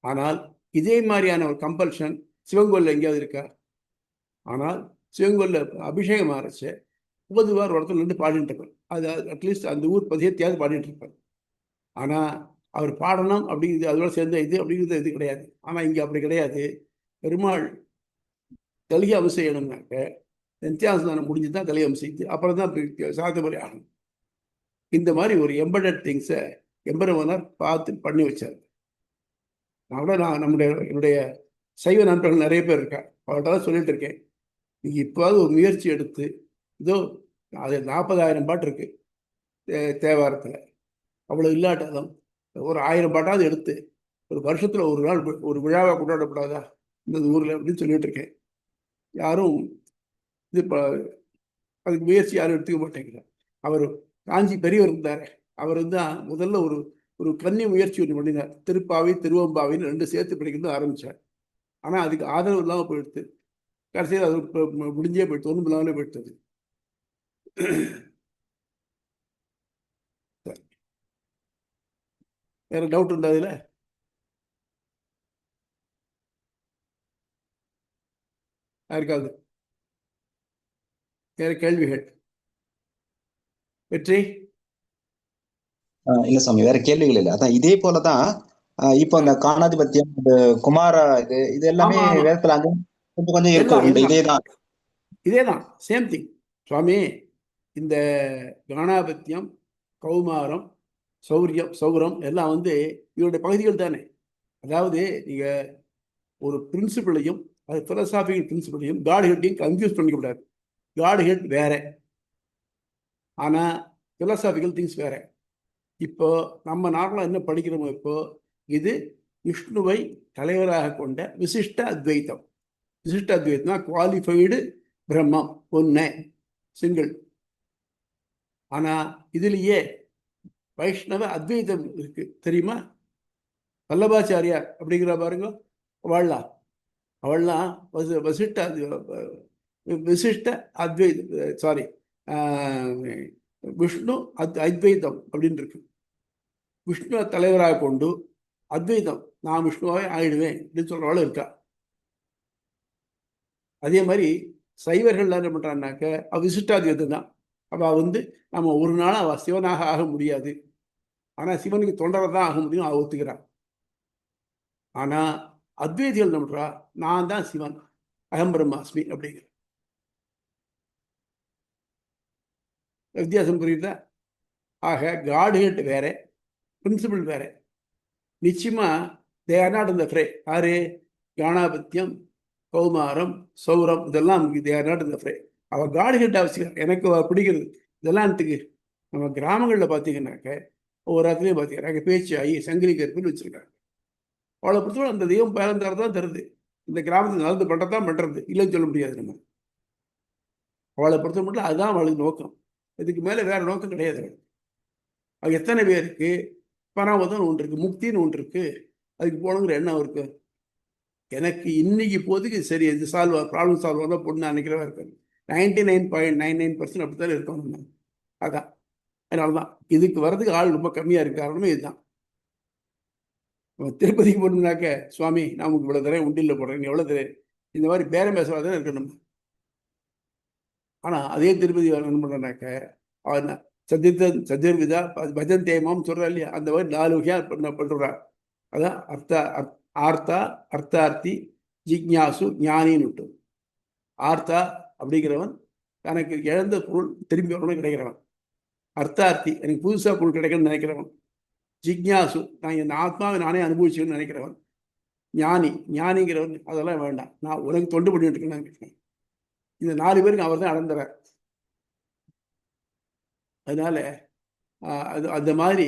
ஆனால் இதே மாதிரியான ஒரு கம்பல்ஷன் சிவங்கோலில் எங்கேயாவது இருக்கா? ஆனால் சிவங்கோலில் அபிஷேகம் ஆரம்பிச்சு 50 வாரம் இடத்துல நின்று பாடிட்டு இருப்பார். அது அட்லீஸ்ட் அந்த ஊர் பதியத்தையாவது பாடிட்டு இருப்பார். ஆனால் அவர் பாடணும் அப்படிங்கிறது அதோட சேர்ந்த இது அப்படிங்கிறது இது கிடையாது. ஆனால் இங்கே அப்படி கிடையாது. பெருமாள் கலிக அபிஷேகம்னாக்க நித்யாசனம் முடிஞ்சு தான் கலிக அபிஷேகித்து அப்புறம் தான் சாத்தபடி ஆகணும். இந்த மாதிரி ஒரு எம்படட் திங்ஸை எம்பெருமானார் பார்த்து பண்ணி வச்சார். நான் என்னுடைய சைவ நண்பர்கள் நிறைய பேர் இருக்கா, அவர்கிட்ட தான் சொல்லிட்டு இருக்கேன், நீங்கள் இப்போது ஒரு முயற்சி எடுத்து இதோ அது 40,000 பாட்டு இருக்கு தேவாரத்தில். அவ்வளோ இல்லாட்டாலும் ஒரு 1000 பாட்டாவது எடுத்து ஒரு வருஷத்தில் ஒரு நாள் ஒரு விழாவாக கொண்டாடப்படாதா இந்த ஊரில் அப்படின்னு சொல்லிட்டு இருக்கேன். யாரும் இது அதுக்கு முயற்சி யாரும் எடுத்துக்க மாட்டேங்கிறார். அவர் காஞ்சி பெரியவர் இருந்தார், அவர் தான் முதல்ல ஒரு கன்னி முயற்சி ஒன்று பண்ணினார். திருப்பாவை திருவம்பாவின்னு 2 சேர்த்து படிக்கிறது ஆரம்பித்தார். ஆனால் அதுக்கு ஆதரவு இல்லாமல் போயிடுது. கடைசியில் அது முடிஞ்சே போயிடுது, ஒன்றும் இல்லாமலே போயிடுது. வேற டவுட் இருந்தா அதில்? யாருக்காவது வேற கேள்விகள்? வெற்றி? இல்ல சாமி, வேற கேள்விகள் இல்லை. அதான் இதே போலதான் இப்போ இந்த காணாதிபத்தியம், குமார இது எல்லாமே வேதத்துல அங்க கொஞ்சம் கொஞ்சம் இருக்கும். இதேதான் சேம் திங் சுவாமி. இந்த காணாபத்தியம், கௌமாரம், சௌரம் எல்லாம் வந்து இவருடைய பகுதிகள் தானே. அதாவது நீங்க ஒரு பிரின்சிபலையும் அது பிலசாபிக்கல் பிரின்சிபலையும் காட் ஹெட்டையும் கன்ஃபியூஸ் பண்ணிக்கூடாது. காட் ஹெட் வேற, ஆனா பிலசாபிக்கல் திங்ஸ் வேற. இப்போ நம்ம நார்மலாக என்ன படிக்கிறோமோ, இப்போ இது விஷ்ணுவை தலைவராக கொண்ட விசிஷ்ட அத்வைத்தம். விசிஷ்ட அத்வைத்தம்னா குவாலிஃபைடு பிரம்மம் ஒன்று, சிங்கிள். ஆனால் இதுலேயே வைஷ்ணவ அத்வைதம் இருக்கு தெரியுமா? வல்லபாச்சாரியார் அப்படிங்கிற பாருங்க, அவள்லாம் விசிஷ்ட அத்வைதம், சாரி விஷ்ணு அத்வைதம் அப்படின்னு இருக்கு. விஷ்ணுவை தலைவராக கொண்டு அத்வைதம், நான் விஷ்ணுவாவே ஆயிடுவேன் அப்படின்னு சொல்றவளும் இருக்கா. அதே மாதிரி சைவர்கள் என்ன பண்றான்னாக்க அவ விசிஷ்டாத்வைதம் தான். அவ வந்து நம்ம ஒரு நாள் அவ சிவனாக ஆக முடியாது, ஆனா சிவனுக்கு தொண்டரை தான் ஆக முடியும், அவ ஒத்துக்கிறான். ஆனா அத்வைதிகள் என்ன பண்றா, நான் தான் சிவன், அகம் பிரம்மாஸ்மி அப்படிங்கிற வித்தியாசம் புரியுதா? ஆக காட் ஹெட் வேற, பிரின்சிபிள் வேற. நிச்சயமா தே ஆர் நாட் இன் த ஃப்ரே. யாரு? காணாபத்தியம், கௌமாரம், சௌரம் இதெல்லாம் தே ஆர் நாட் இன் த ஃப்ரே. அவள் காட் ஹெட் அவசியம். எனக்கு பிடிக்கிறது இதெல்லாம். நம்ம கிராமங்களில் பார்த்தீங்கன்னாக்க ஒவ்வொரு இடத்துலையும் பார்த்தீங்கன்னா பேச்சு ஆகி சங்கிலி கருப்புன்னு வச்சிருக்காங்க. அவளை பொறுத்தவரை அந்த தெய்வம் பேரந்தார தான் தருது. இந்த கிராமத்துக்கு நல்லது பண்ணுறதான் பண்ணுறது, இல்லைன்னு சொல்ல முடியாது. நம்ம அவளை பொறுத்த மட்டும் அதுதான் அவளுக்கு நோக்கம். இதுக்கு மேலே வேற நோக்கம் கிடையாது. அது எத்தனை பேருக்கு பரமதம் ஒன்று இருக்கு, முக்தின்னு ஒன்று இருக்கு, அதுக்கு போகணுங்கிற எண்ணம் இருக்கு. எனக்கு இன்னைக்கு இப்போதைக்கு சரி இது ப்ராப்ளம் சால்வ் தான் பொண்ணு நினைக்கிறவா இருக்காது. 99.99% அப்படித்தான் இருக்கோம் நம்ம. அதான் அதனால தான் இதுக்கு வர்றதுக்கு ஆள் ரொம்ப கம்மியாக இருக்கு. காரணமே இதுதான். திருப்பதிக்கு போனோம்னாக்க, சுவாமி நான் உங்களுக்கு இவ்வளோ தரேன், உண்டியில் போடுறேன், எவ்வளோ தரேன், இந்த மாதிரி பேரம் பேசுவாதான் இருக்கணும். ஆனால் அதே திருப்பதி என்ன பண்ணுறாக்க, அவன் சதுர்விதா பஜன் தேமம் சொல்கிறா இல்லையா, அந்த மாதிரி 4 வகையாக பண்ணுறா. அதான் ஆர்த்தா, அர்த்தார்த்தி, ஜிக்ஞாசு, ஞானின்னு விட்டு. ஆர்த்தா அப்படிங்கிறவன் தனக்கு இழந்த பொருள் திரும்பி வரணும்னு கிடைக்கிறவன். அர்த்தார்த்தி எனக்கு புதுசாக பொருள் கிடைக்கணும்னு நினைக்கிறவன். ஜிக்ஞாசு நான் இந்த ஆத்மாவை நானே அனுபவிச்சுன்னு நினைக்கிறவன். ஞானிங்கிறவன் அதெல்லாம் வேண்டாம், நான் உனக்கு தொண்டு பண்ணிட்டு இருக்கேன். இந்த 4 பேருக்கு அவர் தான் அடந்துறார். அதனால அந்த மாதிரி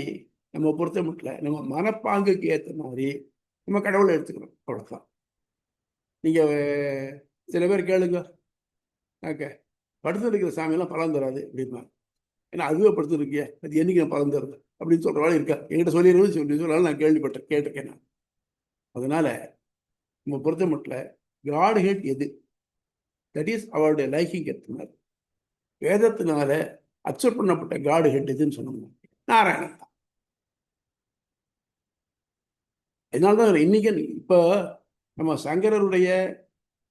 நம்ம பொறுத்த மட்டும் நம்ம மனப்பாங்குக்கு ஏற்ற மாதிரி நம்ம கடவுளை எடுத்துக்கணும், அவ்வளோதான். நீங்கள் சில பேர் கேளுங்க, ஓகே படுத்து இருக்கிற சாமியெல்லாம் பலன் தராது அப்படின்னா, ஏன்னா அதுவே படுத்து இருக்கியா, அது என்னைக்கு நான் பலன் தருது அப்படின்னு சொல்கிறவாள் இருக்கா. என்கிட்ட சொல்லாலும் நான் கேட்டிருக்கேன் நான். அதனால நம்ம பொறுத்த மட்டும் காட் ஹெட் எது, தட் இஸ் அவருடைய லைக்கிங் ஏற்ற மாதிரி. வேதத்தினால அக்செப்ட் பண்ணப்பட்ட காட் ஹெட் எதுன்னு சொன்னோம்னா நாராயணன் தான். அதனால்தான் இன்னைக்கு இப்போ நம்ம சங்கரருடைய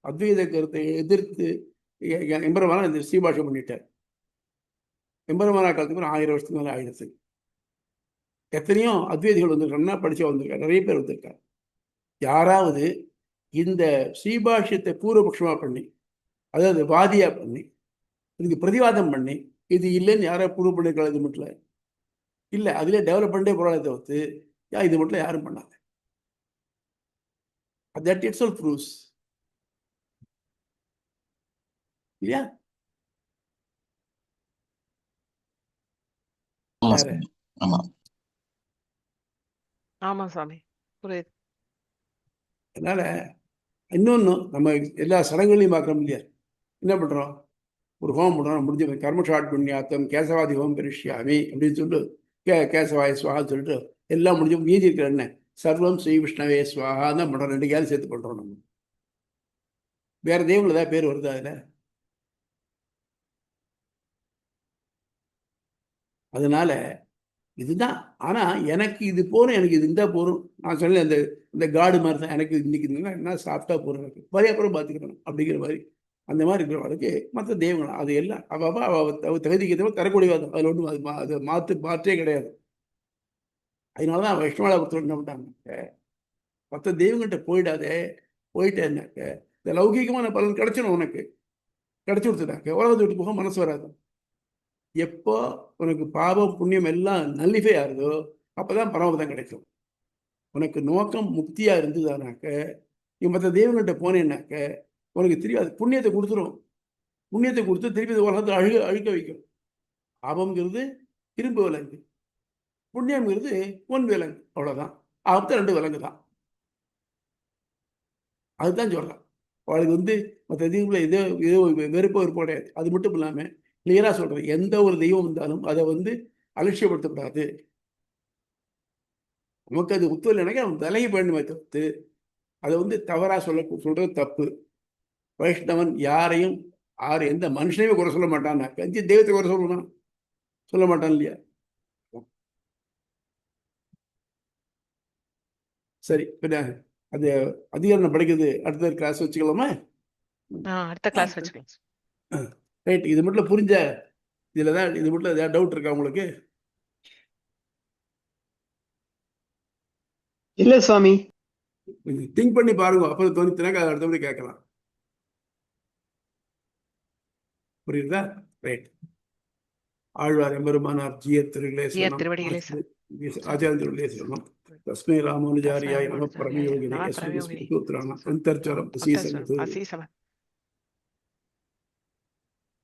அத்வைத கருத்தை எதிர்த்து எம்பெருமானா இந்த ஸ்ரீபாஷம் பண்ணிட்டார். எம்பெருமானா காலத்துக்கு 1000 வருஷத்துக்கு மேலே ஆயிடுச்சு. எத்தனையோ அத்வைதிகள் வந்திருக்காங்கன்னா படிச்சு வந்திருக்காரு, நிறைய பேர் வந்திருக்காரு. யாராவது இந்த ஸ்ரீபாஷ்யத்தை பூர்வபக்ஷமா பண்ணி, அதாவது வாதியா பண்ணி, இதுக்கு பிரதிவாதம் பண்ணி இது இல்லைன்னு யாராவது ப்ரூவ் பண்ணிருக்காங்க? இது மட்டும் இல்லை, அதிலே டெவலப் பண்ணிட்டே போராட தவிர்த்து இது மட்டும் யாரும் பண்ணாங்க. That itself proves. இல்லையா? ஆமா சாமி, புரியுது. அதனால இன்னொன்னு நம்ம எல்லா சடங்குகளையும் பார்க்கறோம் இல்லையா, என்ன பண்றோம், ஒரு ஹோமம் பண்றோம், முடிஞ்ச கர்மஷாட் புண்ணியாத்தம் கேசவாதி ஹோம் கரிஷ்யாமி அப்படின்னு சொல்லிட்டு கேசவாய சுவான்னு சொல்லிட்டு எல்லாம் முடிஞ்ச மீதி இருக்கிற என்ன சர்வம் ஸ்ரீ விஷ்ணவே சுவாகா தான் பண்றோம். 2 கேள்வி சேர்த்து பண்றோம். நம்ம வேற தெய்வங்கள் ஏதாவது பேர் வருது அதுல? அதனால இதுதான். ஆனா எனக்கு இது போறோம், எனக்கு இது இருந்தா போறோம். நான் சொன்னேன் இந்த காடு மாதிரி தான் எனக்கு இன்னைக்கு என்ன சாப்பிட்டா போறோம், எனக்கு வரி அப்புறம் பார்த்துக்கணும் அப்படிங்கிற மாதிரி. அந்த மாதிரி இருக்கிறவங்களுக்கு மற்ற தெய்வங்கள் அது எல்லாம் அவ தகுதிக்கு தரக்கூடியவாதம். அதில் ஒன்றும் அது மாற்றே கிடையாது. அதனாலதான் வைஷ்ணவ பொறுத்தவரை என்ன பண்ணாங்க, மற்ற தெய்வங்கள்கிட்ட போயிட்டேன்னாக்க இந்த லௌகீகமான பலன் கிடைச்சிடும். உனக்கு கிடைச்சி கொடுத்துட்டாக்க உலகத்தை விட்டு போக மனசு வராது. எப்போ உனக்கு பாவம் புண்ணியம் எல்லாம் நல்லிஃபை ஆகுதோ அப்போதான் பரமபதம் கிடைக்கும். உனக்கு நோக்கம் முக்தியா இருந்ததுனாக்க நீ மற்ற தெய்வங்கள்கிட்ட போனேன்னாக்க உனக்கு திரும்பி அது புண்ணியத்தை கொடுத்துரும். புண்ணியத்தை கொடுத்து திருப்பி உலகத்தை அழுக்க வைக்கும். பாவம்ங்கிறது இரும்பு விலங்கு, புண்ணியம்ங்கிறது பொன் விலங்கு, அவ்வளோதான். ஆபத்து 2 விலங்கு தான். அதுதான் சொல்கிறான். அவளுக்கு மற்ற தெய்வங்களை ஏதோ வெறுப்பு கிடையாது. அது மட்டும் இல்லாமல் கிளியராக சொல்கிறேன், எந்த ஒரு தெய்வம் இருந்தாலும் அதை அலட்சியப்படுத்தக்கூடாது. நமக்கு அது ஒத்துழைக்க அவன் விலகி வேண்டுமே தவிர்த்து அதை தவறாக சொல்கிறது தப்பு. வைஷ்ணவன் யாரையும் எந்த மனுஷனையுமே குறை சொல்ல மாட்டான்னா, தெய்வத்தை குறை சொல்லணும் சொல்ல மாட்டான் இல்லையா? சரி, பின்ன அது அதிகாரம் படிக்கிறது அடுத்த கிளாஸ் வச்சுக்கலாமா? அடுத்த கிளாஸ் வச்சுக்கலாம். ரைட். இது மட்டும் புரிஞ்ச இது மட்டும் ஏதாவது டவுட் இருக்கா உங்களுக்கு? இல்ல சுவாமி. திங்க் பண்ணி பாருங்க, அப்புறம் தோணித்துனாக்க அதை அடுத்தபடி கேட்கலாம். புரியுதா? ரைட். ஆழ்வார் எம்பெருமானார் ஜியர் திருவிழே ஆச்சாரிய திருவிழே சொல்லணும். தஸ்மை ராமானுஜாரியாய நம பரமயோகினே யஸ்மின் ஸ்மிருத்ராண அந்தர்ச்சரம் அசீசம்.